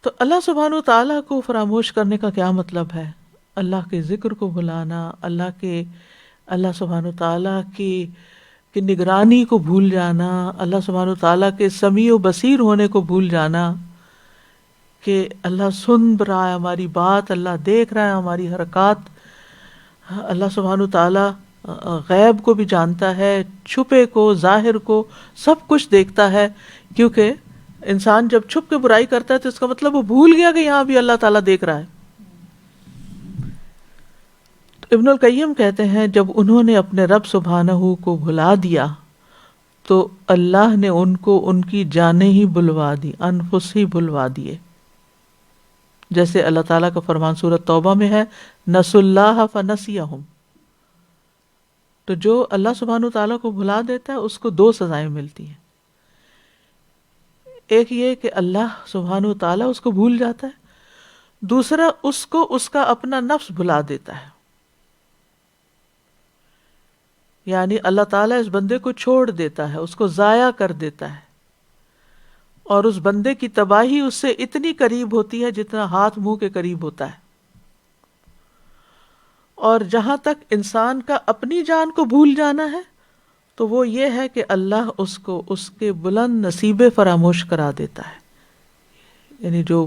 تو اللہ سبحانہ تعالیٰ کو فراموش کرنے کا کیا مطلب ہے؟ اللہ کے ذکر کو بھلانا، اللہ سبحانہ تعالیٰ کی نگرانی کو بھول جانا، اللہ سبحانہ تعالیٰ کے سمیع و بصیر ہونے کو بھول جانا، کہ اللہ سن رہا ہے ہماری بات، اللہ دیکھ رہا ہے ہماری حرکات. اللہ سبحانہ تعالیٰ غیب کو بھی جانتا ہے، چھپے کو، ظاہر کو، سب کچھ دیکھتا ہے. کیونکہ انسان جب چھپ کے برائی کرتا ہے تو اس کا مطلب وہ بھول گیا کہ یہاں بھی اللہ تعالیٰ دیکھ رہا ہے. ابن القیم کہتے ہیں جب انہوں نے اپنے رب سبحانہ کو بھلا دیا تو اللہ نے ان کو ان کی جانیں ہی بلوا دی، انفس ہی بلوا دیے. جیسے اللہ تعالیٰ کا فرمان سورۃ توبہ میں ہے نسوا اللہ فنسیہم. تو جو اللہ سبحانہ تعالیٰ کو بھلا دیتا ہے اس کو دو سزائیں ملتی ہیں. ایک یہ کہ اللہ سبحانہ تعالیٰ اس کو بھول جاتا ہے، دوسرا اس کو اس کا اپنا نفس بھلا دیتا ہے. یعنی اللہ تعالیٰ اس بندے کو چھوڑ دیتا ہے، اس کو ضائع کر دیتا ہے، اور اس بندے کی تباہی اس سے اتنی قریب ہوتی ہے جتنا ہاتھ منہ کے قریب ہوتا ہے. اور جہاں تک انسان کا اپنی جان کو بھول جانا ہے تو وہ یہ ہے کہ اللہ اس کو اس کے بلند نصیبے فراموش کرا دیتا ہے. یعنی جو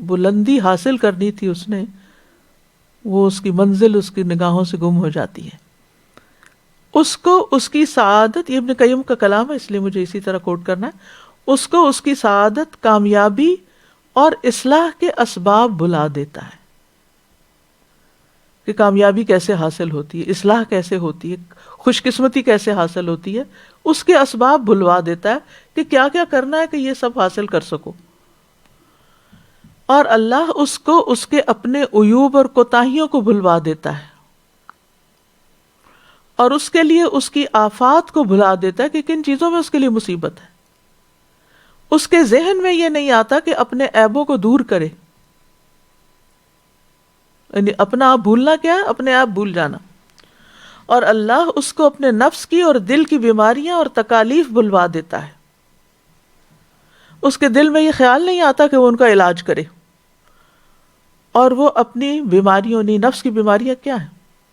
بلندی حاصل کرنی تھی اس نے، وہ اس کی منزل اس کی نگاہوں سے گم ہو جاتی ہے. اس کو اس کی سعادت، یہ ابن قیم کا کلام ہے اس لیے مجھے اسی طرح کوٹ کرنا ہے، اس کو اس کی سعادت، کامیابی اور اصلاح کے اسباب بھلا دیتا ہے کہ کامیابی کیسے حاصل ہوتی ہے، اصلاح کیسے ہوتی ہے، خوش قسمتی کیسے حاصل ہوتی ہے. اس کے اسباب بھلوا دیتا ہے کہ کیا کیا کرنا ہے کہ یہ سب حاصل کر سکو. اور اللہ اس کو اس کے اپنے عیوب اور کوتاہیوں کو بھلوا دیتا ہے، اور اس کے لیے اس کی آفات کو بھلا دیتا ہے کہ کن چیزوں میں اس کے لیے مصیبت ہے. اس کے ذہن میں یہ نہیں آتا کہ اپنے عیبوں کو دور کرے. یعنی اپنا آپ بھولنا کیا ہے؟ اپنے آپ بھول جانا. اور اللہ اس کو اپنے نفس کی اور دل کی بیماریاں اور تکالیف بھلوا دیتا ہے. اس کے دل میں یہ خیال نہیں آتا کہ وہ ان کا علاج کرے، اور وہ اپنی بیماریوں، نفس کی بیماریاں کیا ہیں؟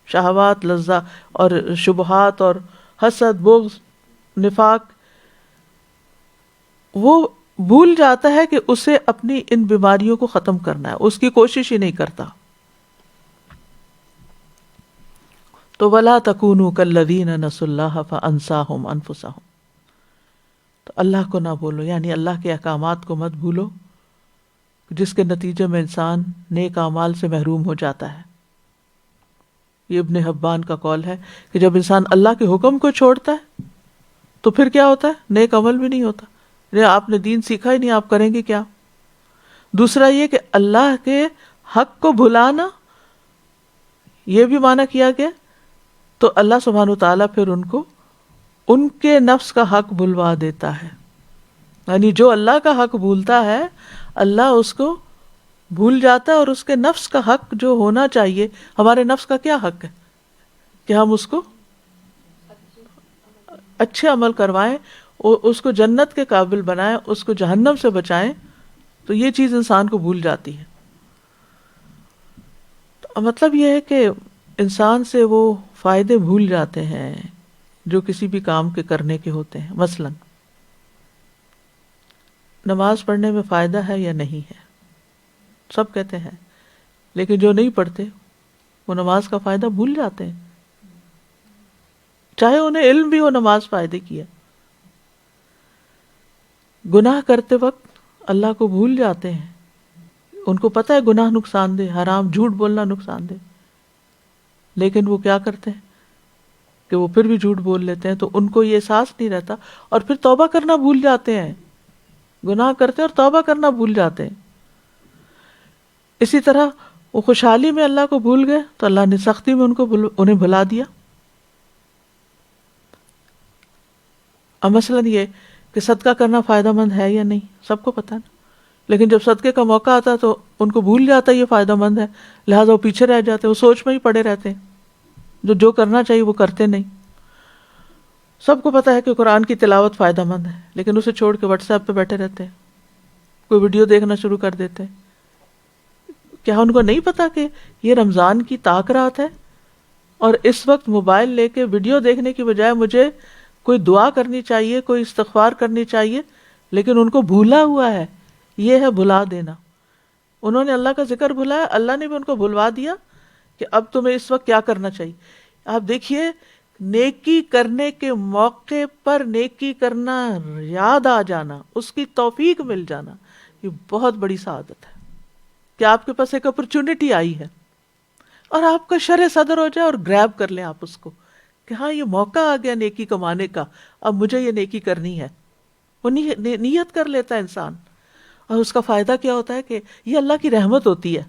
شہوات، لذہ اور شبہات اور حسد، بغض، نفاق. وہ بھول جاتا ہے کہ اسے اپنی ان بیماریوں کو ختم کرنا ہے، اس کی کوشش ہی نہیں کرتا. تو وَلَا تَكُونُوا كَالَّذِينَ نَسُوا اللَّهَ فَأَنسَاهُمْ أَنفُسَهُمْ. تو اللہ کو نہ بھولو، یعنی اللہ کے احکامات کو مت بھولو، جس کے نتیجے میں انسان نیک اعمال سے محروم ہو جاتا ہے. یہ ابن حبان کا قول ہے کہ جب انسان اللہ کے حکم کو چھوڑتا ہے تو پھر کیا ہوتا ہے؟ نیک عمل بھی نہیں ہوتا. آپ نے دین سیکھا ہی نہیں، آپ کریں گے کیا؟ دوسرا یہ کہ اللہ کے حق کو بھلانا، یہ بھی معنی کیا گیا، تو اللہ سبحانہ وتعالیٰ پھر ان کو ان کے نفس کا حق بھلوا دیتا ہے. یعنی جو اللہ کا حق بھولتا ہے اللہ اس کو بھول جاتا ہے، اور اس کے نفس کا حق جو ہونا چاہیے. ہمارے نفس کا کیا حق ہے؟ کہ ہم اس کو اچھے عمل کروائیں، اس کو جنت کے قابل بنائیں، اس کو جہنم سے بچائیں. تو یہ چیز انسان کو بھول جاتی ہے. تو مطلب یہ ہے کہ انسان سے وہ فائدے بھول جاتے ہیں جو کسی بھی کام کے کرنے کے ہوتے ہیں. مثلا نماز پڑھنے میں فائدہ ہے یا نہیں ہے، سب کہتے ہیں، لیکن جو نہیں پڑھتے وہ نماز کا فائدہ بھول جاتے ہیں، چاہے انہیں علم بھی ہو نماز فائدے کی ہے. گناہ کرتے وقت اللہ کو بھول جاتے ہیں، ان کو پتہ ہے گناہ نقصان دہ، حرام، جھوٹ بولنا نقصان دہ، لیکن وہ کیا کرتے ہیں کہ وہ پھر بھی جھوٹ بول لیتے ہیں. تو ان کو یہ احساس نہیں رہتا، اور پھر توبہ کرنا بھول جاتے ہیں. گناہ کرتے اور توبہ کرنا بھول جاتے ہیں. اسی طرح وہ خوشحالی میں اللہ کو بھول گئے تو اللہ نے سختی میں انہیں بھلا دیا. اب مثلاً یہ کہ صدقہ کرنا فائدہ مند ہے یا نہیں، سب کو پتہ نا، لیکن جب صدقے کا موقع آتا ہے تو ان کو بھول جاتا ہے یہ فائدہ مند ہے، لہٰذا وہ پیچھے رہ جاتے ہیں، وہ سوچ میں ہی پڑے رہتے ہیں، جو کرنا چاہیے وہ کرتے نہیں. سب کو پتہ ہے کہ قرآن کی تلاوت فائدہ مند ہے، لیکن اسے چھوڑ کے واٹس ایپ پہ بیٹھے رہتے ہیں، کوئی ویڈیو دیکھنا شروع کر دیتے ہیں. کیا ان کو نہیں پتا کہ یہ رمضان کی طاق رات ہے، اور اس وقت موبائل لے کے ویڈیو دیکھنے کی بجائے مجھے کوئی دعا کرنی چاہیے، کوئی استغفار کرنی چاہیے، لیکن ان کو بھولا ہوا ہے. یہ ہے بھلا دینا. انہوں نے اللہ کا ذکر بھلایا، اللہ نے بھی ان کو بھلوا دیا کہ اب تمہیں اس وقت کیا کرنا چاہیے. آپ دیکھیے، نیکی کرنے کے موقع پر نیکی کرنا یاد آ جانا، اس کی توفیق مل جانا، یہ بہت بڑی سعادت ہے کہ آپ کے پاس ایک اپرچونٹی آئی ہے اور آپ کا شرح صدر ہو جائے اور گریب کر لیں آپ اس کو کہ ہاں یہ موقع آ گیا نیکی کمانے کا، اب مجھے یہ نیکی کرنی ہے. وہ نیت کر لیتا ہے انسان، اور اس کا فائدہ کیا ہوتا ہے کہ یہ اللہ کی رحمت ہوتی ہے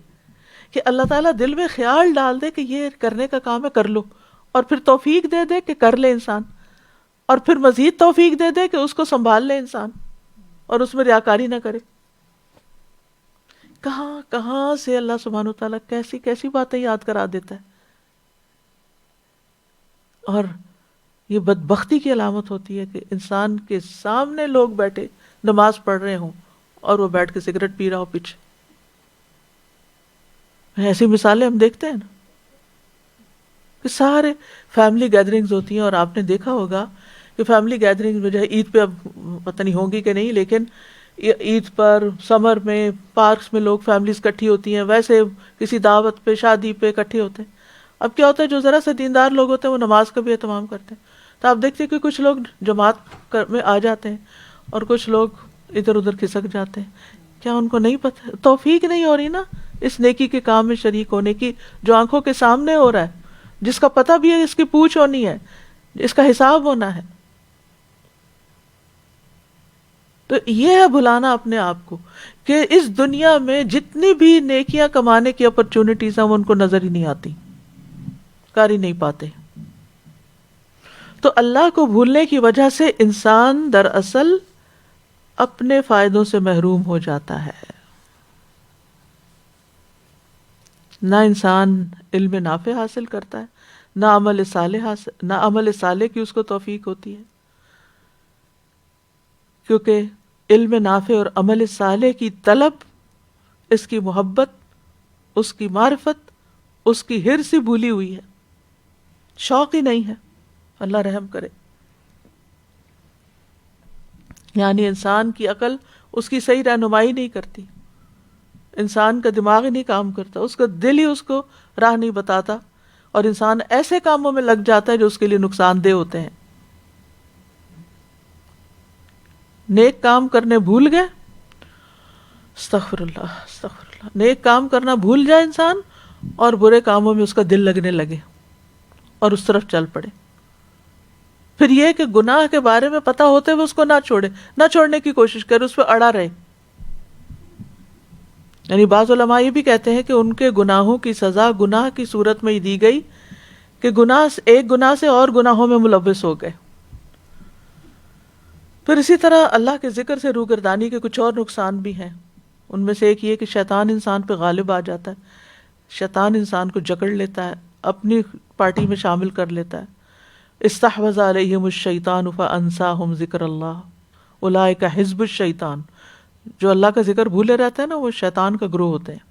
کہ اللہ تعالیٰ دل میں خیال ڈال دے کہ یہ کرنے کا کام ہے، کر لو، اور پھر توفیق دے دے کہ کر لے انسان، اور پھر مزید توفیق دے دے کہ اس کو سنبھال لے انسان اور اس میں ریاکاری نہ کرے. کہاں کہاں سے اللہ سبحانہ وتعالیٰ کیسی کیسی باتیں یاد کرا دیتا ہے. اور یہ بدبختی کی علامت ہوتی ہے کہ انسان کے سامنے لوگ بیٹھے نماز پڑھ رہے ہوں اور وہ بیٹھ کے سگریٹ پی رہا ہو پیچھے. ایسی مثالیں ہم دیکھتے ہیں نا کہ سارے فیملی گیدرنگز ہوتی ہیں، اور آپ نے دیکھا ہوگا کہ فیملی گیدرنگ میں جو ہے عید پہ اب پتہ نہیں ہوں گی کہ نہیں، لیکن عید پر، سمر میں، پارکس میں لوگ فیملیز اکٹھی ہوتی ہیں، ویسے کسی دعوت پہ، شادی پہ اکٹھے ہوتے ہیں. اب کیا ہوتا ہے، جو ذرا سے دیندار لوگ ہوتے ہیں وہ نماز کا بھی اہتمام کرتے ہیں، تو آپ دیکھتے ہیں کہ کچھ لوگ جماعت میں آ جاتے ہیں اور کچھ لوگ ادھر ادھر کھسک جاتے ہیں. کیا ان کو نہیں پتہ، توفیق نہیں ہو رہی نا اس نیکی کے کام میں شریک ہونے کی جو آنکھوں کے سامنے ہو رہا ہے، جس کا پتہ بھی ہے اس کی پوچھ ہونی ہے، اس کا حساب ہونا ہے. تو یہ ہے بھلانا اپنے آپ کو کہ اس دنیا میں جتنی بھی نیکیاں کمانے کی اپرچونٹیز ہیں وہ ان کو نظر ہی نہیں آتی، کر ہی نہیں پاتے. تو اللہ کو بھولنے کی وجہ سے انسان دراصل اپنے فائدوں سے محروم ہو جاتا ہے. نہ انسان علم نافع حاصل کرتا ہے، نہ عمل صالح کی اس کو توفیق ہوتی ہے، کیونکہ علم نافع اور عمل صالح کی طلب، اس کی محبت، اس کی معرفت، اس کی حرص ہی بھولی ہوئی ہے، شوق ہی نہیں ہے. اللہ رحم کرے. یعنی انسان کی عقل اس کی صحیح رہنمائی نہیں کرتی، انسان کا دماغ ہی نہیں کام کرتا، اس کا دل ہی اس کو راہ نہیں بتاتا، اور انسان ایسے کاموں میں لگ جاتا ہے جو اس کے لیے نقصان دہ ہوتے ہیں. نیک کام کرنے بھول گئے، استغفر اللہ استغفر اللہ، نیک کام کرنا بھول جائے انسان اور برے کاموں میں اس کا دل لگنے لگے اور اس طرف چل پڑے. پھر یہ کہ گناہ کے بارے میں پتہ ہوتے ہوئے اس کو نہ چھوڑے، نہ چھوڑنے کی کوشش کرے، اس پہ اڑا رہے. یعنی بعض علماء یہ بھی کہتے ہیں کہ ان کے گناہوں کی سزا گناہ کی صورت میں ہی دی گئی کہ ایک گناہ سے اور گناہوں میں ملوث ہو گئے. پھر اسی طرح اللہ کے ذکر سے روگردانی کے کچھ اور نقصان بھی ہیں. ان میں سے ایک یہ کہ شیطان انسان پہ غالب آ جاتا ہے، شیطان انسان کو جکڑ لیتا ہے، اپنی پارٹی میں شامل کر لیتا ہے. استحوذ علیہم الشیطان فانساہم ذکر اللہ اولئک حزب الشیطان. جو اللہ کا ذکر بھولے رہتے ہیں نا، وہ شیطان کا گروہ ہوتے ہیں.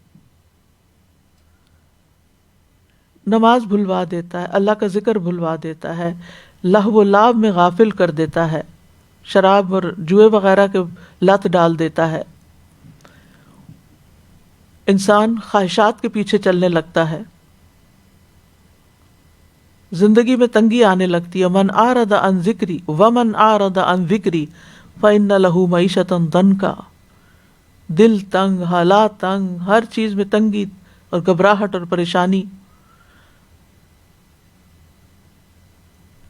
نماز بھلوا دیتا ہے، اللہ کا ذکر بھلوا دیتا ہے، لہو و لعب میں غافل کر دیتا ہے، شراب اور جوئے وغیرہ کے لت ڈال دیتا ہے. انسان خواہشات کے پیچھے چلنے لگتا ہے، زندگی میں تنگی آنے لگتی ہے. من اعرض عن ذکری ومن اعرض عن ذکری فإن له معیشۃ ضنکا. دل تنگ، حالات تنگ، ہر چیز میں تنگی اور گھبراہٹ اور پریشانی.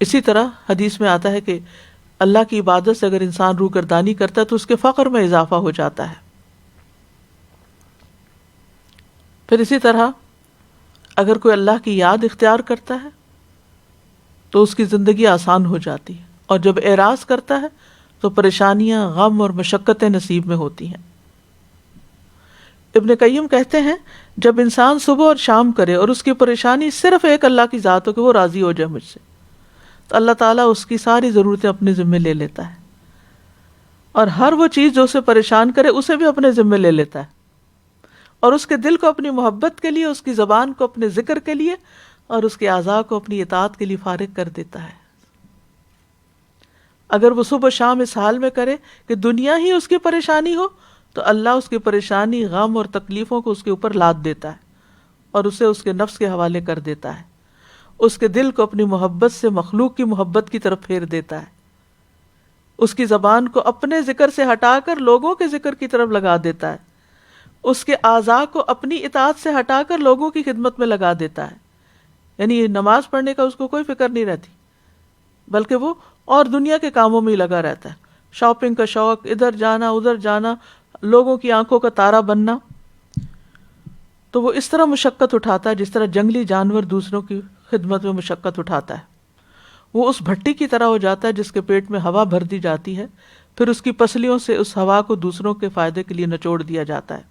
اسی طرح حدیث میں آتا ہے کہ اللہ کی عبادت سے اگر انسان روگردانی کرتا ہے تو اس کے فقر میں اضافہ ہو جاتا ہے. پھر اسی طرح اگر کوئی اللہ کی یاد اختیار کرتا ہے تو اس کی زندگی آسان ہو جاتی ہے، اور جب اعراض کرتا ہے تو پریشانیاں، غم اور مشقتیں نصیب میں ہوتی ہیں. ابن قیم کہتے ہیں جب انسان صبح اور شام کرے اور اس کی پریشانی صرف ایک اللہ کی ذات ہو کہ وہ راضی ہو جائے مجھ سے، تو اللہ تعالیٰ اس کی ساری ضرورتیں اپنے ذمے لے لیتا ہے، اور ہر وہ چیز جو اسے پریشان کرے اسے بھی اپنے ذمے لے لیتا ہے، اور اس کے دل کو اپنی محبت کے لیے، اس کی زبان کو اپنے ذکر کے لیے، اور اس کے اعضاء کو اپنی اطاعت کے لیے فارغ کر دیتا ہے. اگر وہ صبح شام اس حال میں کرے کہ دنیا ہی اس کی پریشانی ہو تو اللہ اس کی پریشانی، غم اور تکلیفوں کو اس کے اوپر لاد دیتا ہے اور اسے اس کے نفس کے حوالے کر دیتا ہے. اس کے دل کو اپنی محبت سے مخلوق کی محبت کی طرف پھیر دیتا ہے. اس کی زبان کو اپنے ذکر سے ہٹا کر لوگوں کے ذکر کی طرف لگا دیتا ہے. اس کے اعضاء کو اپنی اطاعت سے ہٹا کر لوگوں کی خدمت میں لگا دیتا ہے. یعنی نماز پڑھنے کا اس کو کوئی فکر نہیں رہتی، بلکہ وہ اور دنیا کے کاموں میں ہی لگا رہتا ہے. شاپنگ کا شوق، ادھر جانا ادھر جانا، لوگوں کی آنکھوں کا تارا بننا. تو وہ اس طرح مشقت اٹھاتا ہے جس طرح جنگلی جانور دوسروں کی خدمت میں مشقت اٹھاتا ہے. وہ اس بھٹی کی طرح ہو جاتا ہے جس کے پیٹ میں ہوا بھر دی جاتی ہے، پھر اس کی پسلیوں سے اس ہوا کو دوسروں کے فائدے کے لیے نچوڑ دیا جاتا ہے.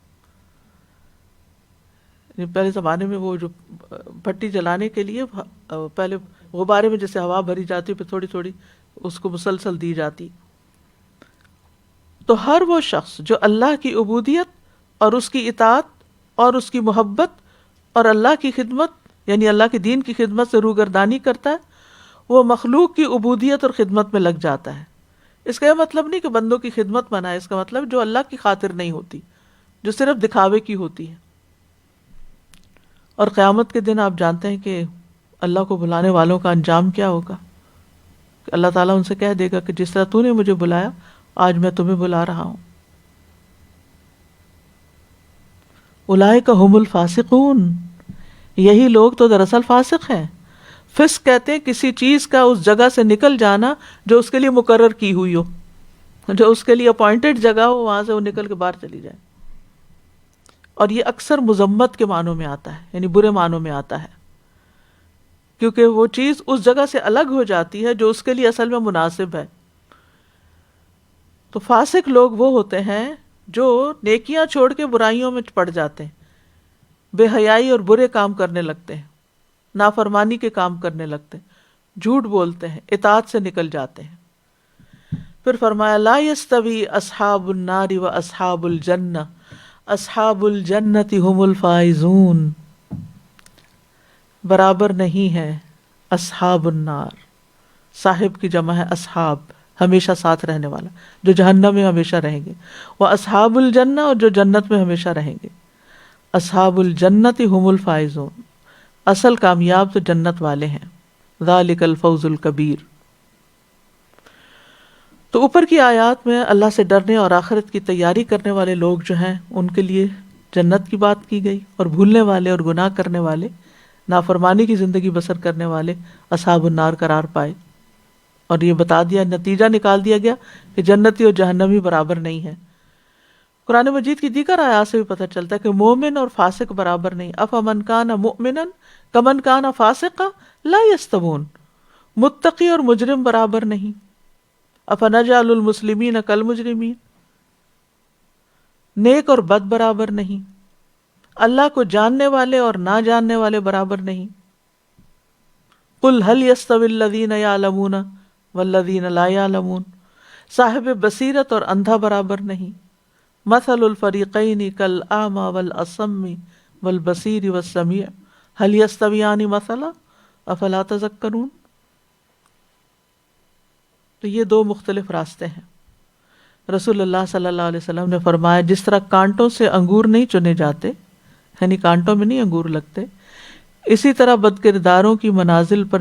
پہلے زمانے میں وہ جو بھٹی جلانے کے لیے پہلے غبارے میں جیسے ہوا بھری جاتی، پھر تھوڑی تھوڑی اس کو مسلسل دی جاتی. تو ہر وہ شخص جو اللہ کی عبودیت اور اس کی اطاعت اور اس کی محبت اور اللہ کی خدمت یعنی اللہ کے دین کی خدمت سے روگردانی کرتا ہے، وہ مخلوق کی عبودیت اور خدمت میں لگ جاتا ہے. اس کا یہ مطلب نہیں کہ بندوں کی خدمت منائے، اس کا مطلب جو اللہ کی خاطر نہیں ہوتی، جو صرف دکھاوے کی ہوتی ہے. اور قیامت کے دن آپ جانتے ہیں کہ اللہ کو بلانے والوں کا انجام کیا ہوگا. کہ اللہ تعالیٰ ان سے کہہ دے گا کہ جس طرح تو نے مجھے بلایا آج میں تمہیں بلا رہا ہوں. اولئک هم الفاسقون، یہی لوگ تو دراصل فاسق ہیں. فسق کہتے ہیں کسی چیز کا اس جگہ سے نکل جانا جو اس کے لیے مقرر کی ہوئی ہو، جو اس کے لیے اپوائنٹڈ جگہ ہو، وہاں سے وہ نکل کے باہر چلی جائے. اور یہ اکثر مذمت کے معنوں میں آتا ہے، یعنی برے معنوں میں آتا ہے، کیونکہ وہ چیز اس جگہ سے الگ ہو جاتی ہے جو اس کے لیے اصل میں مناسب ہے. تو فاسق لوگ وہ ہوتے ہیں جو نیکیاں چھوڑ کے برائیوں میں پڑ جاتے ہیں، بے حیائی اور برے کام کرنے لگتے ہیں، نافرمانی کے کام کرنے لگتے ہیں، جھوٹ بولتے ہیں، اطاعت سے نکل جاتے ہیں. پھر فرمایا لا یستوی اصحاب النار و اصحاب الجنہ اصحاب الجنۃ هم الفائزون. برابر نہیں ہے اصحاب النار، صاحب کی جمع ہے اصحاب، ہمیشہ ساتھ رہنے والا، جو جہنم میں ہمیشہ رہیں گے. وہ اصحاب الجنہ، اور جو جنت میں ہمیشہ رہیں گے. اصحاب الجنۃ هم الفائزون، اصل کامیاب تو جنت والے ہیں. ذالک الفوز الکبیر. تو اوپر کی آیات میں اللہ سے ڈرنے اور آخرت کی تیاری کرنے والے لوگ جو ہیں ان کے لیے جنت کی بات کی گئی، اور بھولنے والے اور گناہ کرنے والے، نافرمانی کی زندگی بسر کرنے والے اصحاب النار قرار پائے. اور یہ بتا دیا، نتیجہ نکال دیا گیا کہ جنتی اور جہنمی برابر نہیں ہے۔ قرآن مجید کی دیگر آیات سے بھی پتہ چلتا ہے کہ مومن اور فاسق برابر نہیں۔ افمن کان مؤمنا کمن کان فاسقا لا یستوون، متقی اور مجرم برابر نہیں۔ افنجعل المسلمین کالمجرمین، نیک اور بد برابر نہیں، اللہ کو جاننے والے اور نہ جاننے والے برابر نہیں۔ قل هل يستوي الذين يعلمون والذين لا يعلمون، صاحب بصیرت اور اندھا برابر نہیں۔ مثل الفریقین کالاعمی والاصم والبصیر والسمیع هل يستویان مثلا افلا تذکرون۔ تو یہ دو مختلف راستے ہیں۔ رسول اللہ صلی اللہ علیہ وسلم نے فرمایا جس طرح کانٹوں سے انگور نہیں چنے جاتے، یعنی کانٹوں میں نہیں انگور لگتے، اسی طرح بد کرداروں کی منازل پر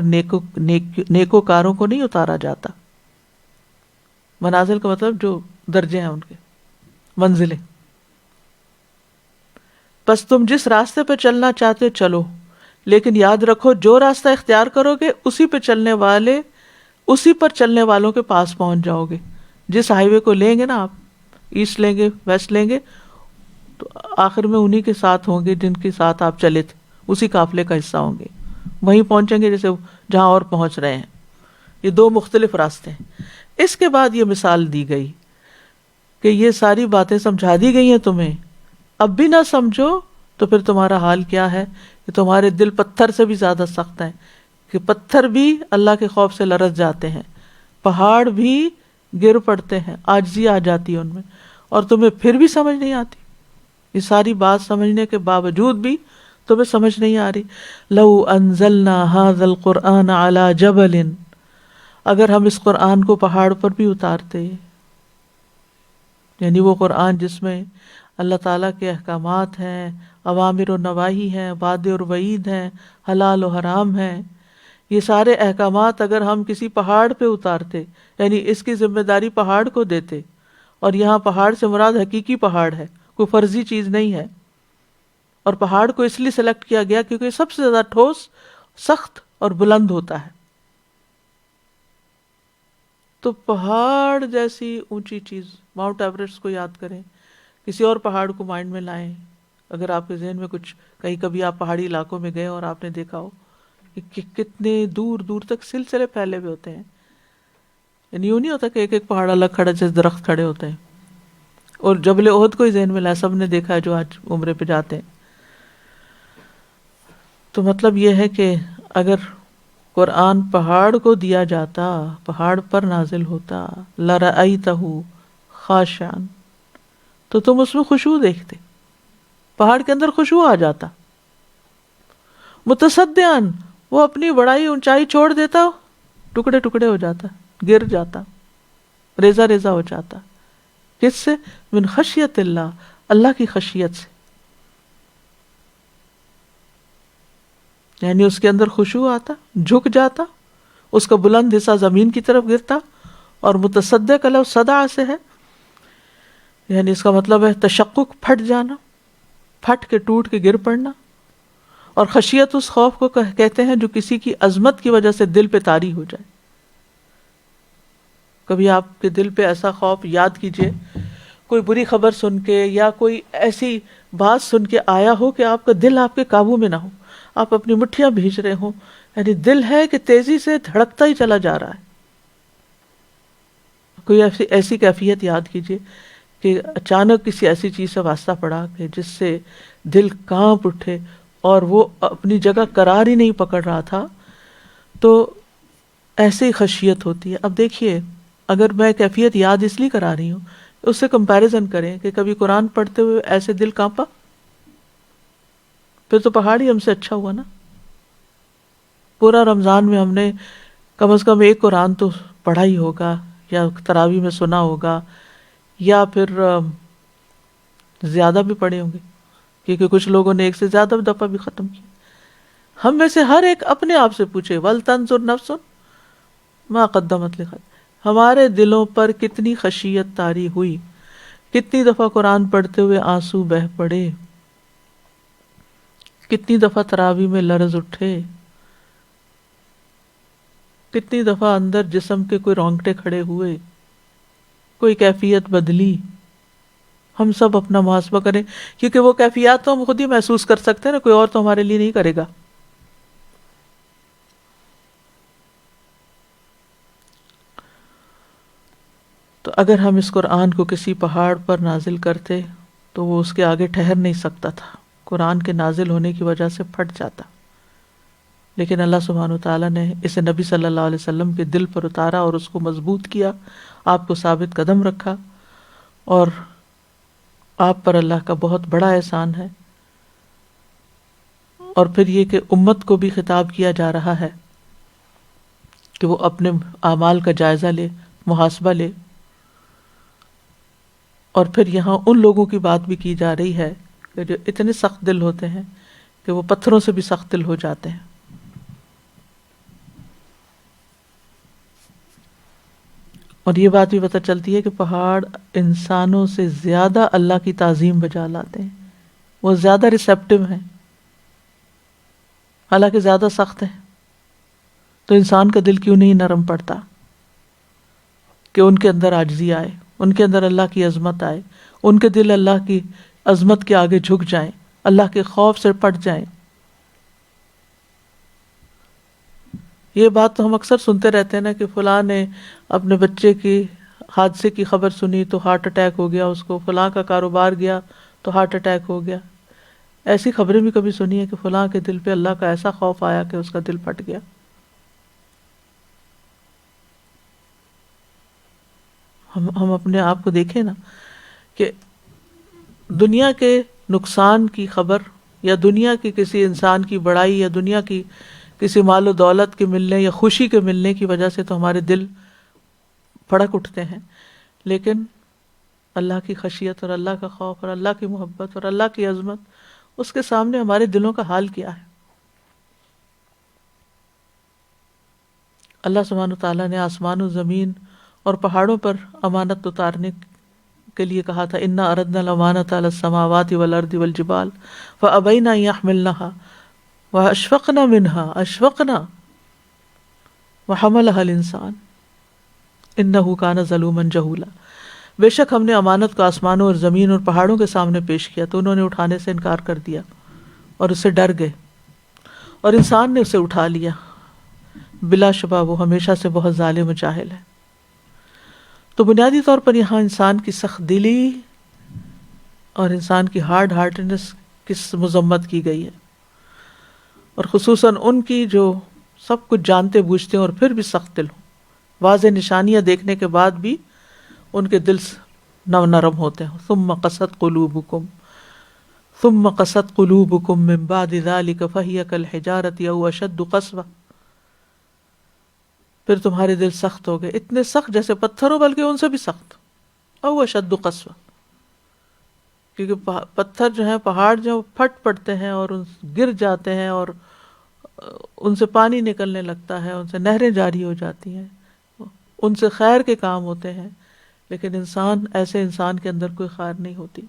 نیکوکاروں کو نہیں اتارا جاتا۔ منازل کا مطلب جو درجے ہیں ان کے، منزلیں۔ بس تم جس راستے پہ چلنا چاہتے چلو، لیکن یاد رکھو جو راستہ اختیار کرو گے اسی پر چلنے والوں کے پاس پہنچ جاؤ گے۔ جس ہائی وے کو لیں گے نا آپ، ایسٹ لیں گے، ویسٹ لیں گے، تو آخر میں انہی کے ساتھ ہوں گے جن کے ساتھ آپ چلے تھے، اسی قافلے کا حصہ ہوں گے، وہیں پہنچیں گے جیسے جہاں اور پہنچ رہے ہیں۔ یہ دو مختلف راستے ہیں۔ اس کے بعد یہ مثال دی گئی کہ یہ ساری باتیں سمجھا دی گئی ہیں تمہیں، اب بھی نہ سمجھو تو پھر تمہارا حال کیا ہے کہ تمہارے دل پتھر سے بھی زیادہ سخت ہیں، کہ پتھر بھی اللہ کے خوف سے لرز جاتے ہیں، پہاڑ بھی گر پڑتے ہیں، عاجزی آ جاتی ہے ان میں، اور تمہیں پھر بھی سمجھ نہیں آتی۔ یہ ساری بات سمجھنے کے باوجود بھی تمہیں سمجھ نہیں آ رہی۔ لو انزلنا هذا القرآن على جبل، اگر ہم اس قرآن کو پہاڑ پر بھی اتارتے، یعنی وہ قرآن جس میں اللہ تعالیٰ کے احکامات ہیں، اوامر و نواہی ہیں، وعدے اور وعید ہیں، حلال و حرام ہیں، یہ سارے احکامات اگر ہم کسی پہاڑ پہ اتارتے، یعنی اس کی ذمہ داری پہاڑ کو دیتے، اور یہاں پہاڑ سے مراد حقیقی پہاڑ ہے، کوئی فرضی چیز نہیں ہے، اور پہاڑ کو اس لیے سلیکٹ کیا گیا کیونکہ سب سے زیادہ ٹھوس، سخت اور بلند ہوتا ہے۔ تو پہاڑ جیسی اونچی چیز، ماؤنٹ ایوریسٹ کو یاد کریں، کسی اور پہاڑ کو مائنڈ میں لائیں۔ اگر آپ کے ذہن میں کچھ، کہیں کبھی آپ پہاڑی علاقوں میں گئے اور آپ نے دیکھا ہو کہ کتنے دور دور تک سلسلے پھیلے ہوئے ہوتے ہیں، یعنی یوں نہیں ہوتا کہ ایک ایک پہاڑ الگ کھڑے جیسے درخت کھڑے ہوتے ہیں۔ اور جبل احد کو ہی ذہن میں لائے، سب نے دیکھا ہے جو آج عمرے پہ جاتے ہیں۔ تو مطلب یہ ہے کہ اگر قرآن پہاڑ کو دیا جاتا، پہاڑ پر نازل ہوتا، لرأیتہ خاشعا، تو تم اس میں خشوع دیکھتے، پہاڑ کے اندر خشوع آ جاتا۔ متصدعاً، وہ اپنی بڑائی اونچائی چھوڑ دیتا، ٹکڑے ٹکڑے ہو جاتا، گر جاتا، ریزہ ریزہ ہو جاتا۔ کس سے؟ من خشیت اللہ، اللہ کی خشیت سے، یعنی اس کے اندر خشوع آتا، جھک جاتا، اس کا بلند حصہ زمین کی طرف گرتا۔ اور متصدع کا لفظ صدع سے ہے، یعنی اس کا مطلب ہے تشقق، پھٹ جانا، پھٹ کے ٹوٹ کے گر پڑنا۔ اور خشیت اس خوف کو کہتے ہیں جو کسی کی عظمت کی وجہ سے دل پہ طاری ہو جائے۔ کبھی آپ کے دل پہ ایسا خوف، یاد کیجئے کوئی بری خبر سن کے یا کوئی ایسی بات سن کے آیا ہو کہ آپ کا دل آپ کے قابو میں نہ ہو، آپ اپنی مٹھیاں بھیج رہے ہوں، یعنی دل ہے کہ تیزی سے دھڑکتا ہی چلا جا رہا ہے۔ کوئی ایسی کیفیت یاد کیجئے کہ اچانک کسی ایسی چیز سے واسطہ پڑا کہ جس سے دل کانپ اٹھے اور وہ اپنی جگہ قرار ہی نہیں پکڑ رہا تھا، تو ایسے ہی خشیت ہوتی ہے۔ اب دیکھیے، اگر میں کیفیت یاد اس لیے کرا رہی ہوں، اس سے کمپیریزن کریں کہ کبھی قرآن پڑھتے ہوئے ایسے دل کانپا، پھر تو پہاڑ ہی ہم سے اچھا ہوا نا۔ پورا رمضان میں ہم نے کم از کم ایک قرآن تو پڑھا ہی ہوگا، یا تراویح میں سنا ہوگا، یا پھر زیادہ بھی پڑھے ہوں گے، کیونکہ کچھ لوگوں نے ایک سے زیادہ دفعہ بھی ختم کیا۔ ہم میں سے ہر ایک اپنے آپ سے پوچھے، وَلْتَنْظُرْ نَفْسٌ مَا قَدَّمَتْ لِغَدٍ، ہمارے دلوں پر کتنی خشیت طاری ہوئی، کتنی دفعہ قرآن پڑھتے ہوئے آنسو بہہ پڑے، کتنی دفعہ تراویح میں لرز اٹھے۔ کتنی دفعہ اندر جسم کے کوئی رونگٹے کھڑے ہوئے، کوئی کیفیت بدلی. ہم سب اپنا محاسبہ کریں، کیونکہ وہ کیفیات تو ہم خود ہی محسوس کر سکتے ہیں نا، کوئی اور تو ہمارے لیے نہیں کرے گا. تو اگر ہم اس قرآن کو کسی پہاڑ پر نازل کرتے تو وہ اس کے آگے ٹھہر نہیں سکتا تھا، قرآن کے نازل ہونے کی وجہ سے پھٹ جاتا. لیکن اللہ سبحانہ وتعالیٰ نے اسے نبی صلی اللہ علیہ وسلم کے دل پر اتارا اور اس کو مضبوط کیا، آپ کو ثابت قدم رکھا، اور آپ پر اللہ کا بہت بڑا احسان ہے. اور پھر یہ کہ امت کو بھی خطاب کیا جا رہا ہے کہ وہ اپنے اعمال کا جائزہ لے، محاسبہ لے. اور پھر یہاں ان لوگوں کی بات بھی کی جا رہی ہے کہ جو اتنے سخت دل ہوتے ہیں کہ وہ پتھروں سے بھی سخت دل ہو جاتے ہیں. اور یہ بات بھی پتہ چلتی ہے کہ پہاڑ انسانوں سے زیادہ اللہ کی تعظیم بجا لاتے ہیں، وہ زیادہ ریسیپٹیو ہیں، حالانکہ زیادہ سخت ہیں. تو انسان کا دل کیوں نہیں نرم پڑتا کہ ان کے اندر عاجزی آئے، ان کے اندر اللہ کی عظمت آئے، ان کے دل اللہ کی عظمت کے آگے جھک جائیں، اللہ کے خوف سے پٹ جائیں. یہ بات تو ہم اکثر سنتے رہتے ہیں نا کہ فلاں نے اپنے بچے کی حادثے کی خبر سنی تو ہارٹ اٹیک ہو گیا اس کو، فلاں کا کاروبار گیا تو ہارٹ اٹیک ہو گیا. ایسی خبریں بھی کبھی سنی ہے کہ فلاں کے دل پہ اللہ کا ایسا خوف آیا کہ اس کا دل پھٹ گیا. ہم اپنے آپ کو دیکھیں نا کہ دنیا کے نقصان کی خبر یا دنیا کی کسی انسان کی بڑائی یا دنیا کی کسی مال و دولت کے ملنے یا خوشی کے ملنے کی وجہ سے تو ہمارے دل پھڑک اٹھتے ہیں، لیکن اللہ کی خشیت اور اللہ کا خوف اور اللہ کی محبت اور اللہ کی عظمت، اس کے سامنے ہمارے دلوں کا حال کیا ہے؟ اللہ سبحانہ تعالیٰ نے آسمان و زمین اور پہاڑوں پر امانت اتارنے کے لیے کہا تھا، انا اردنا الامانۃ علی السماوات والارض والجبال فابین ان یحملنها واشفقنا منها وحملها الانسان انه کان ظلوما جہولا. بے شک ہم نے امانت کو آسمانوں اور زمین اور پہاڑوں کے سامنے پیش کیا تو انہوں نے اٹھانے سے انکار کر دیا اور اس سے ڈر گئے، اور انسان نے اسے اٹھا لیا. بلا شبہ وہ ہمیشہ سے بہت ظالم و جاہل ہے. تو بنیادی طور پر یہاں انسان کی سخت دلی اور انسان کی ہارڈ ہارٹنس کی مذمت کی گئی ہے، اور خصوصاً ان کی جو سب کچھ جانتے بوجھتے ہیں اور پھر بھی سخت دل ہوں، واضح نشانیاں دیکھنے کے بعد بھی ان کے دل نرم ہوتے ہیں. ثم قست قلوبکم من بعد ذلک فہی کالحجارۃ او اشد قسوۃ. پھر تمہارے دل سخت ہو گئے، اتنے سخت جیسے پتھر ہو، بلکہ ان سے بھی سخت. او اشد قسوۃ، کیونکہ پتھر جو ہیں، پہاڑ جو پھٹ پڑتے ہیں اور گر جاتے ہیں اور ان سے پانی نکلنے لگتا ہے، ان سے نہریں جاری ہو جاتی ہیں، ان سے خیر کے کام ہوتے ہیں، لیکن ایسے انسان کے اندر کوئی خیر نہیں ہوتی.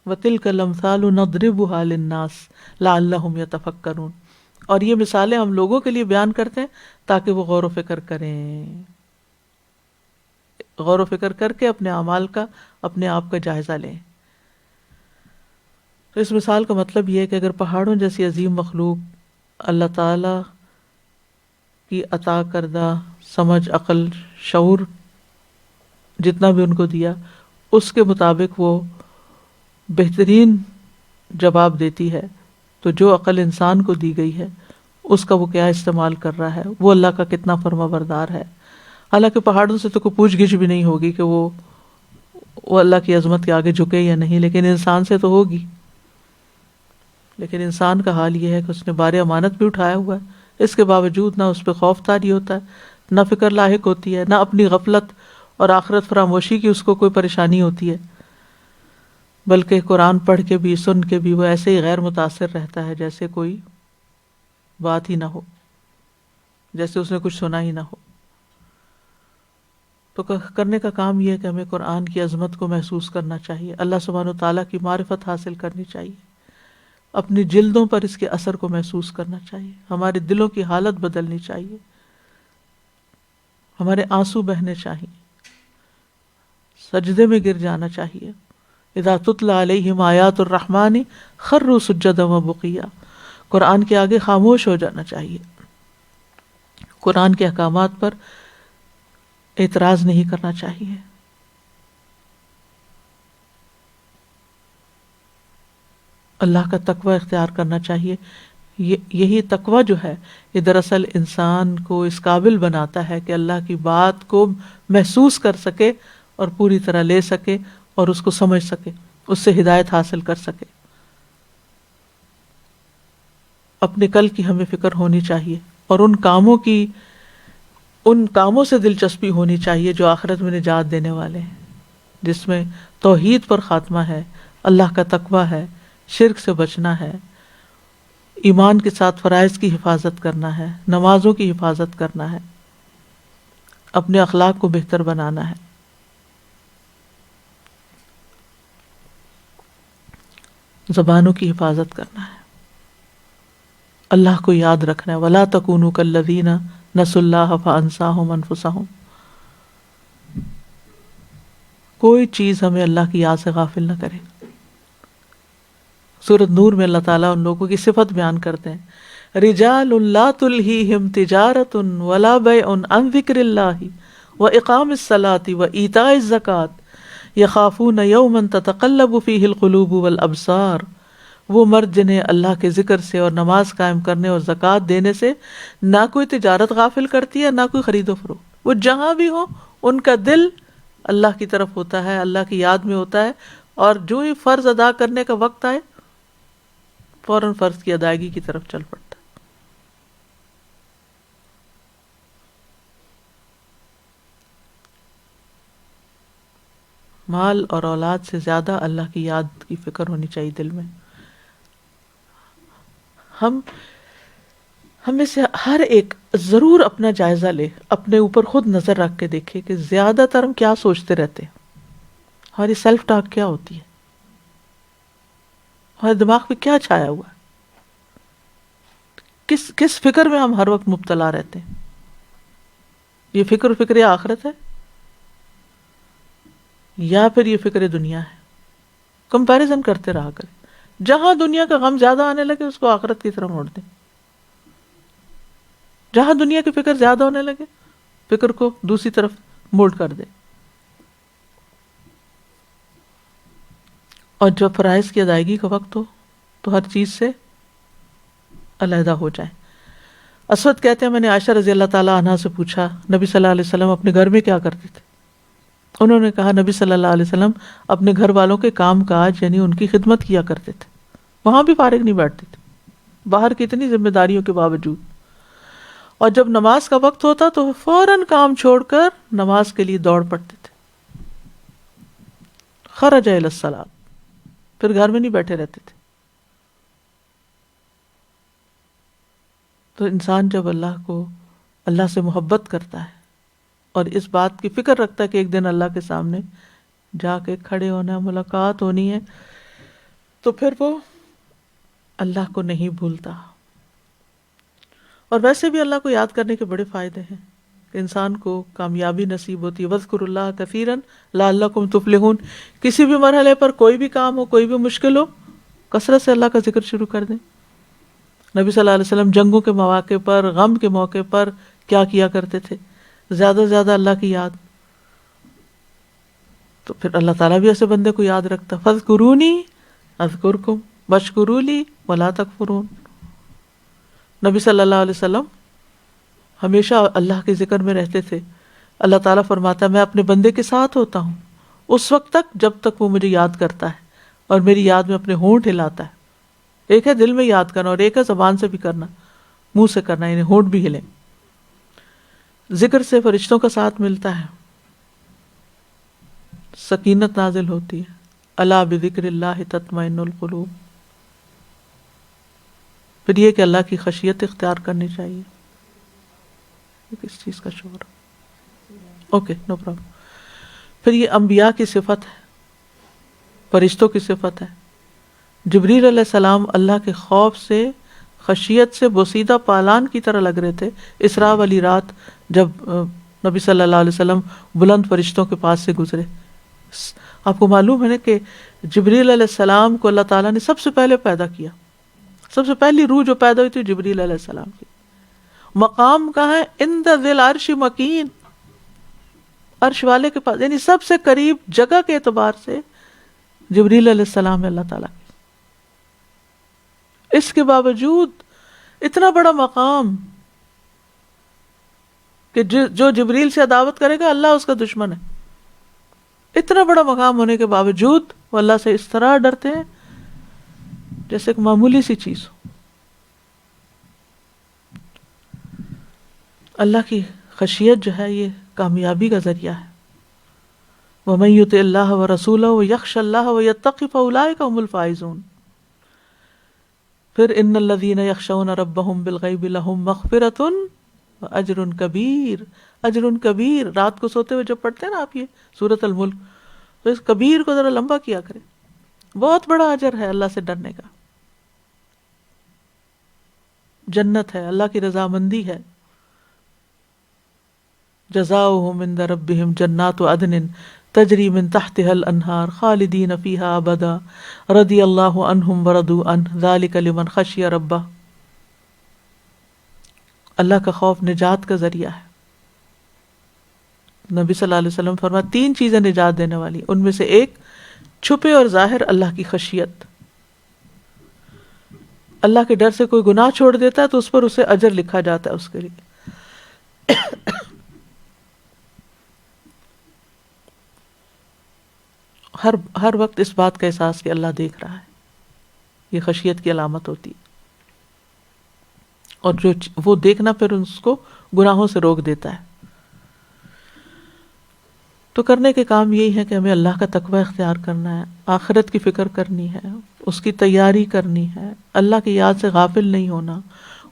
وَتِلْكَ الْأَمْثَالُ نَضْرِبُهَا لِلنَّاسِ لَعَلَّهُمْ يَتَفَكَّرُونَ. اور یہ مثالیں ہم لوگوں کے لیے بیان کرتے ہیں تاکہ وہ غور و فکر کریں، غور و فکر کر کے اپنے اعمال کا، اپنے آپ کا جائزہ لیں. تو اس مثال کا مطلب یہ ہے کہ اگر پہاڑوں جیسی عظیم مخلوق اللہ تعالی کی عطا کردہ سمجھ، عقل، شعور جتنا بھی ان کو دیا، اس کے مطابق وہ بہترین جواب دیتی ہے، تو جو عقل انسان کو دی گئی ہے اس کا وہ کیا استعمال کر رہا ہے، وہ اللہ کا کتنا فرما بردار ہے. حالانکہ پہاڑوں سے تو کوئی پوچھ گچھ بھی نہیں ہوگی کہ وہ اللہ کی عظمت کے آگے جھکے یا نہیں، لیکن انسان سے تو ہوگی. لیکن انسان کا حال یہ ہے کہ اس نے بار امانت بھی اٹھایا ہوا ہے، اس کے باوجود نہ اس پہ خوف طاری ہوتا ہے، نہ فکر لاحق ہوتی ہے، نہ اپنی غفلت اور آخرت فراموشی کی اس کو کوئی پریشانی ہوتی ہے، بلکہ قرآن پڑھ کے بھی، سن کے بھی وہ ایسے ہی غیر متاثر رہتا ہے جیسے کوئی بات ہی نہ ہو، جیسے اس نے کچھ سنا ہی نہ ہو. تو کرنے کا کام یہ ہے کہ ہمیں قرآن کی عظمت کو محسوس کرنا چاہیے، اللہ سبحانہ و تعالیٰ کی معرفت حاصل کرنی چاہیے، اپنی جلدوں پر اس کے اثر کو محسوس کرنا چاہیے، ہمارے دلوں کی حالت بدلنی چاہیے، ہمارے آنسو بہنے چاہیے، سجدے میں گر جانا چاہیے۔ اذا تتلی علیہم آیات الرحمن خروا سجدا وبقیا، قرآن کے آگے خاموش ہو جانا چاہیے، قرآن کے احکامات پر اعتراض نہیں کرنا چاہیے۔ اللہ کا تقوی اختیار کرنا چاہیے۔ یہی تقوی جو ہے یہ دراصل انسان کو اس قابل بناتا ہے کہ اللہ کی بات کو محسوس کر سکے اور پوری طرح لے سکے اور اس کو سمجھ سکے، اس سے ہدایت حاصل کر سکے۔ اپنے کل کی ہمیں فکر ہونی چاہیے اور ان کاموں سے دلچسپی ہونی چاہیے جو آخرت میں نجات دینے والے ہیں، جس میں توحید پر خاتمہ ہے، اللہ کا تقوی ہے، شرک سے بچنا ہے، ایمان کے ساتھ فرائض کی حفاظت کرنا ہے، نمازوں کی حفاظت کرنا ہے، اپنے اخلاق کو بہتر بنانا ہے۔ زبانوں کی حفاظت کرنا ہے، اللہ کو یاد رکھنا ہے۔ وَلَا تَكُونُوا كَالَّذِينَ نَسُوا اللَّهَ فَأَنسَاهُمْ أَنفُسَهُمْ۔ کوئی چیز ہمیں اللہ کی یاد سے غافل نہ کرے۔ سورۃ نور میں اللہ تعالیٰ ان لوگوں کی صفت بیان کرتے ہیں، رجال لا تلہیہم تجارۃ ولا بیع عن ذکر اللہ واقام الصلاۃ وایتاء الزکاۃ یخافون یوما تتقلب فیہ القلوب والابصار۔ وہ مرد جنہیں اللہ کے ذکر سے اور نماز قائم کرنے اور زکوٰۃ دینے سے نہ کوئی تجارت غافل کرتی ہے، نہ کوئی خرید و فروخت۔ وہ جہاں بھی ہو ان کا دل اللہ کی طرف ہوتا ہے، اللہ کی یاد میں ہوتا ہے، اور جو ہی فرض ادا کرنے کا وقت آئے فوراً فرض کی ادائیگی کی طرف چل پڑتا ہے۔ مال اور اولاد سے زیادہ اللہ کی یاد کی فکر ہونی چاہیے دل میں۔ ہم میں سے ہر ایک ضرور اپنا جائزہ لے، اپنے اوپر خود نظر رکھ کے دیکھے کہ زیادہ تر ہم کیا سوچتے رہتے ہیں، ہماری سیلف ٹاک کیا ہوتی ہے، ہمارے دماغ پہ کیا چھایا ہوا ہے، کس فکر میں ہم ہر وقت مبتلا رہتے ہیں۔ یہ فکر آخرت ہے یا پھر یہ فکر دنیا ہے؟ کمپیریزن کرتے رہا کریں، جہاں دنیا کا غم زیادہ آنے لگے اس کو آخرت کی طرف موڑ دیں، جہاں دنیا کی فکر زیادہ ہونے لگے فکر کو دوسری طرف مولڈ کر دیں، اور جب فرائض کی ادائیگی کا وقت ہو تو ہر چیز سے علیحدہ ہو جائیں۔ اسود کہتے ہیں میں نے عائشہ رضی اللہ تعالیٰ عنہا سے پوچھا نبی صلی اللہ علیہ وسلم اپنے گھر میں کیا کرتے تھے؟ انہوں نے کہا نبی صلی اللہ علیہ وسلم اپنے گھر والوں کے کام کاج یعنی ان کی خدمت کیا کرتے تھے، وہاں بھی فارغ نہیں بیٹھتے تھے باہر کی اتنی ذمہ داریوں کے باوجود، اور جب نماز کا وقت ہوتا تو فوراً کام چھوڑ کر نماز کے لیے دوڑ پڑتے تھے۔ خرج الی الصلاۃ، پھر گھر میں نہیں بیٹھے رہتے تھے۔ تو انسان جب اللہ سے محبت کرتا ہے اور اس بات کی فکر رکھتا ہے کہ ایک دن اللہ کے سامنے جا کے کھڑے ہونا ہے، ملاقات ہونی ہے، تو پھر وہ اللہ کو نہیں بھولتا۔ اور ویسے بھی اللہ کو یاد کرنے کے بڑے فائدے ہیں کہ انسان کو کامیابی نصیب ہوتی ہے۔ وَاذْكُرُوا اللَّهَ كَثِيرًا لَعَلَّكُمْ تُفْلِحُونَ۔ کسی بھی مرحلے پر کوئی بھی کام ہو، کوئی بھی مشکل ہو، کثرت سے اللہ کا ذکر شروع کر دیں۔ نبی صلی اللہ علیہ وسلم جنگوں کے مواقع پر، غم کے موقع پر کیا کیا کرتے تھے؟ زیادہ سے زیادہ اللہ کی یاد۔ تو پھر اللہ تعالیٰ بھی ایسے بندے کو یاد رکھتا، فَاذْكُرُونِي أَذْكُرْكُمْ وَاشْكُرُوا لِي وَلَا تَكْفُرُونَ۔ نبی صلی اللہ علیہ وسلم ہمیشہ اللہ کے ذکر میں رہتے تھے۔ اللہ تعالیٰ فرماتا ہے میں اپنے بندے کے ساتھ ہوتا ہوں اس وقت تک جب تک وہ مجھے یاد کرتا ہے اور میری یاد میں اپنے ہونٹ ہلاتا ہے۔ ایک ہے دل میں یاد کرنا اور ایک ہے زبان سے بھی کرنا، منہ سے کرنا، یعنی ہونٹ بھی ہلیں۔ ذکر سے فرشتوں کا ساتھ ملتا ہے، سکینت نازل ہوتی ہے۔ الا بذکر اللہ تطمئن القلوب۔ پھر یہ کہ اللہ کی خشیت اختیار کرنی چاہیے۔ کس چیز کا شور؟ Okay no problem. پھر یہ انبیاء کی صفت ہے، فرشتوں کی صفت ہے. جبریل علیہ السلام اللہ کے خوف سے، خشیت سے بوسیدہ پالان کی طرح لگ رہے تھے اسراء والی رات جب نبی صلی اللہ علیہ وسلم بلند فرشتوں کے پاس سے گزرے. آپ کو معلوم ہے نا کہ جبریل علیہ السلام کو اللہ تعالیٰ نے سب سے پہلے پیدا کیا. سب سے پہلی روح جو پیدا ہوئی تھی جبریل علیہ السلام کی. مقام کہاں ہے؟ عند ذی العرش مکین، عرش والے کے پاس، یعنی سب سے قریب جگہ کے اعتبار سے جبریل علیہ السلام ہے اللہ تعالیٰ کی. اس کے باوجود اتنا بڑا مقام کہ جو جبریل سے عداوت کرے گا اللہ اس کا دشمن ہے. اتنا بڑا مقام ہونے کے باوجود وہ اللہ سے اس طرح ڈرتے ہیں جیسے ایک معمولی سی چیز ہو. اللہ کی خشیت جو ہے یہ کامیابی کا ذریعہ ہے. وَمَن يُطِعِ اللَّهَ وَرَسُولَهُ وَيَخْشَ اللَّهَ وَيَتَّقِ فَأُولَٰئِكَ هُمُ الْفَائِزُونَ. پھر ان الذین یخشون ربهم بالغیب لهم مغفرۃ واجر کبیر. اجر کبیر رات کو سوتے ہوئے جب پڑھتے ہیں نا آپ یہ سورۃ الملک، تو اس کبیر کو ذرا لمبا کیا کریں. بہت بڑا اجر ہے اللہ سے ڈرنے کا. جنت ہے، اللہ کی رضامندی ہے. جزاؤہم عند ربہم جنات عدن تجری من تحتها الانہار خالدین فیہا ابدا رضی اللہ عنہم ورضوا عنہ ذالک لمن خشی ربہ. اللہ کا خوف نجات کا ذریعہ ہے. نبی صلی اللہ علیہ وسلم فرمایا 3 چیزیں نجات دینے والی، ان میں سے ایک چھپے اور ظاہر اللہ کی خشیت. اللہ کے ڈر سے کوئی گناہ چھوڑ دیتا ہے تو اس پر اسے اجر لکھا جاتا ہے اس کے لیے. ہر وقت اس بات کا احساس کہ اللہ دیکھ رہا ہے، یہ خشیت کی علامت ہوتی ہے. اور جو وہ دیکھنا پھر اس کو گناہوں سے روک دیتا ہے. تو کرنے کے کام یہی ہے کہ ہمیں اللہ کا تقوی اختیار کرنا ہے، آخرت کی فکر کرنی ہے، اس کی تیاری کرنی ہے، اللہ کی یاد سے غافل نہیں ہونا،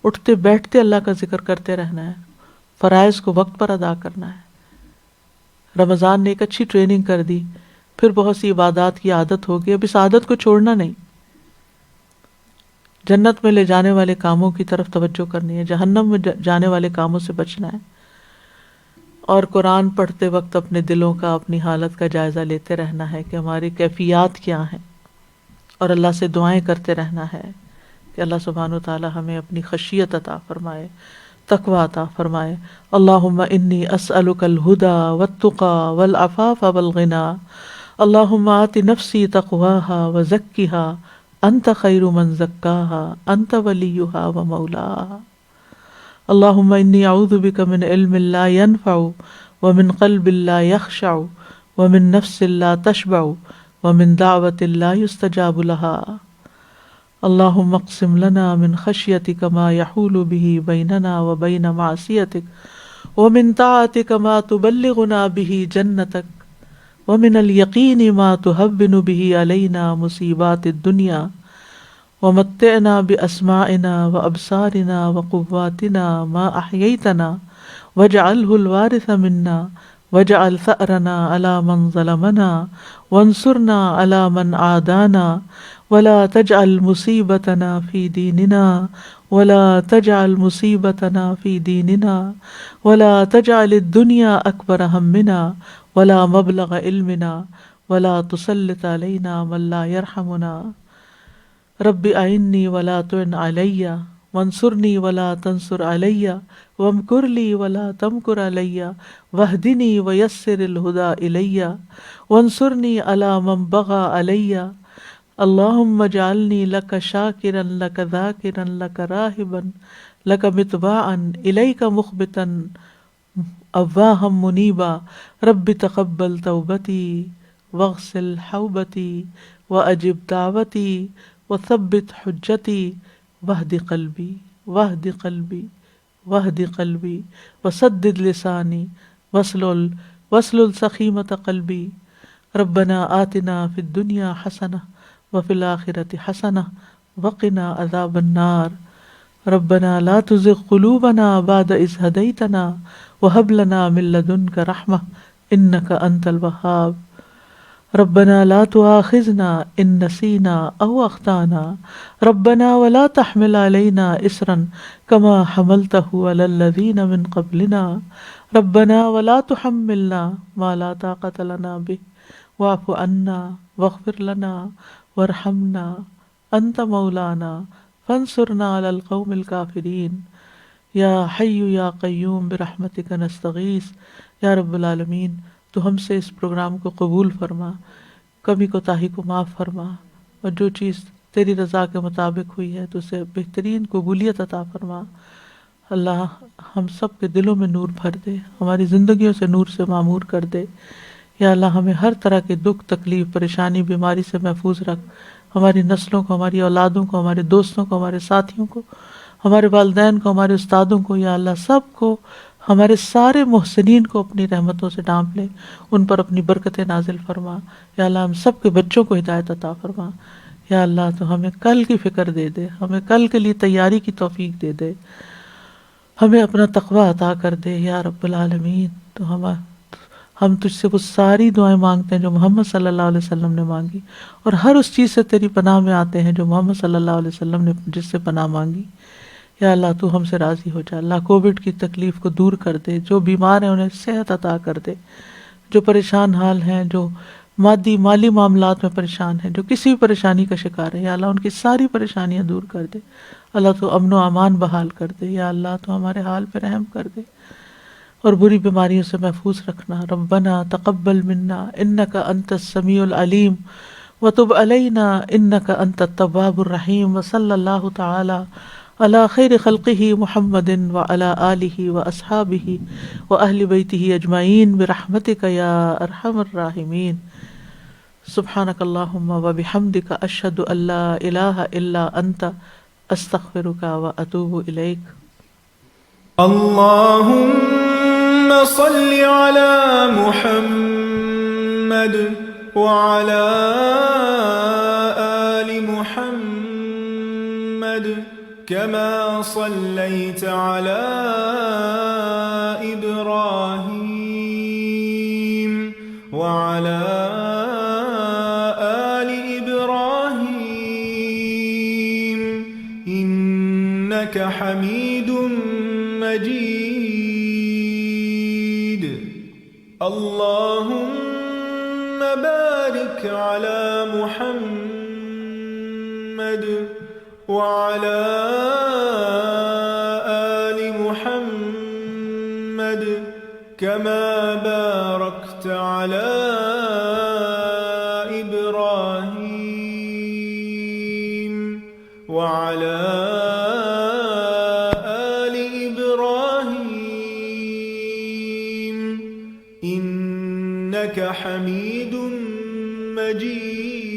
اٹھتے بیٹھتے اللہ کا ذکر کرتے رہنا ہے، فرائض کو وقت پر ادا کرنا ہے. رمضان نے ایک اچھی ٹریننگ کر دی، پھر بہت سی عبادات کی عادت ہو گئی، اب اس عادت کو چھوڑنا نہیں. جنت میں لے جانے والے کاموں کی طرف توجہ کرنی ہے، جہنم میں جانے والے کاموں سے بچنا ہے. اور قرآن پڑھتے وقت اپنے دلوں کا، اپنی حالت کا جائزہ لیتے رہنا ہے کہ ہماری کیفیات کیا ہیں، اور اللہ سے دعائیں کرتے رہنا ہے کہ اللہ سبحانہ وتعالی ہمیں اپنی خشیت عطا فرمائے، تقوی عطا فرمائے. اللہم انی اسألک الہدی والتقی والعفاف والغنی. اللہم آت نفسی تقواہا وزکیہا انت خیر من زکاہا انت ولیہا ومولاہا. اللہم انی اعوذ بک من علم لا ینفع ومن قلب لا یخشع ومن نفس لا تشبع ومن دعوت لا یستجاب لها. اللہم اقسم لنا من خشیتک ما یحول به بیننا وبین معصیتک ومن طاعتک ما تبلغنا به جنتک ومن الیقین ما تہون به علینا مصیبات الدنیا ومتعنا بأسماعنا وأبصارنا وقواتنا ما أحييتنا واجعله الوارث منا واجعل ثأرنا على من ظلمنا وانصرنا على من عادانا ولا تجعل مصيبتنا في ديننا ولا تجعل مصيبتنا في ديننا ولا تجعل الدنيا أكبر همنا ولا مبلغ علمنا ولا تسلط علينا من لا يرحمنا. رب اعنی ولا تعن علی وانصرنی ولا تنصر علی وامکر لی ولا تمکر علی واہدنی ویسر الہدی الی وانصرنی علی من بغی علی. اللہم اجعلنی لک شاکرا لک ذاکرا لک راہبا لک متباعا الیک مخبتا اواہا منیبا. رب تقبل توبتی واغسل حوبتی واجب دعوتی وثبت حجتی واہد قلبی واہد قلبی واہد قلبی وسدد لسانی واسلل سخیمۃ قلبی. ربنا آتنا فی الدنیا حسنہ وفی الآخرۃ حسنہ وقنا عذاب النار. ربنا لا تزغ قلوبنا بعد إذ هديتنا وهب لنا من لدنك رحمة إنك أنت الوهاب ربنا لا تؤاخذنا إن نسينا أو أخطأنا ربنا ولا تحمل علينا إصرا كما حملته على الذين من قبلنا ربنا ولا تحملنا ما لا طاقة لنا به واعف عنا واغفر لنا وارحمنا أنت مولانا فانصرنا على القوم الكافرين یا حی یا قیوم برحمتک نستغیث۔ یا رب العالمین تو ہم سے اس پروگرام کو قبول فرما، کمی کوتاہی کو معاف فرما، اور جو چیز تیری رضا کے مطابق ہوئی ہے تو اسے بہترین قبولیت عطا فرما۔ اللہ ہم سب کے دلوں میں نور بھر دے، ہماری زندگیوں سے نور سے معمور کر دے۔ یا اللہ ہمیں ہر طرح کے دکھ، تکلیف، پریشانی، بیماری سے محفوظ رکھ، ہماری نسلوں کو، ہماری اولادوں کو، ہمارے دوستوں کو، ہمارے ساتھیوں کو، ہمارے والدین کو، ہمارے استادوں کو، یا اللہ سب کو، ہمارے سارے محسنین کو اپنی رحمتوں سے ڈھانپ لے، ان پر اپنی برکتیں نازل فرما۔ یا اللہ ہم سب کے بچوں کو ہدایت عطا فرما۔ یا اللہ تو ہمیں کل کی فکر دے دے، ہمیں کل کے لیے تیاری کی توفیق دے دے، ہمیں اپنا تقوی عطا کر دے یا رب العالمین۔ تو ہم تجھ سے وہ ساری دعائیں مانگتے ہیں جو محمد صلی اللہ علیہ وسلم نے مانگی، اور ہر اس چیز سے تیری پناہ میں آتے ہیں جو محمد صلی اللہ علیہ وسلم نے جس سے پناہ مانگی۔ یا اللہ تو ہم سے راضی ہو جا۔ اللہ کووڈ کی تکلیف کو دور کر دے، جو بیمار ہیں انہیں صحت عطا کر دے، جو پریشان حال ہیں، جو مالی معاملات میں پریشان ہیں، جو کسی بھی پریشانی کا شکار ہے، یا اللہ ان کی ساری پریشانیاں دور کر دے۔ اللہ تو امن و امان بحال کر دے۔ یا اللہ تو ہمارے حال پہ رحم کر دے اور بری بیماریوں سے محفوظ رکھنا۔ ربنا تقبل منا انک انت السمیع العلیم وتب علینا انک انت التواب الرحیم، وصلی اللہ تعالی علی خیر خلقہ محمد وعلی آلہ واصحابہ واہل بیتہ اجمعین برحمتک یا ارحم الراحمین۔ سبحانک اللہم وبحمدک اشہد ان لا الہ الا انت استغفرک واتوب الیک۔ اللهم صل على محمد وعلى آل محمد كما صليت على إبراهيم وعلى آل إبراهيم إنك حميد مجيد۔ اللهم بارك على محمد وعلى آل محمد كما باركت على إبراهيم وعلى إنك حميد مجيد۔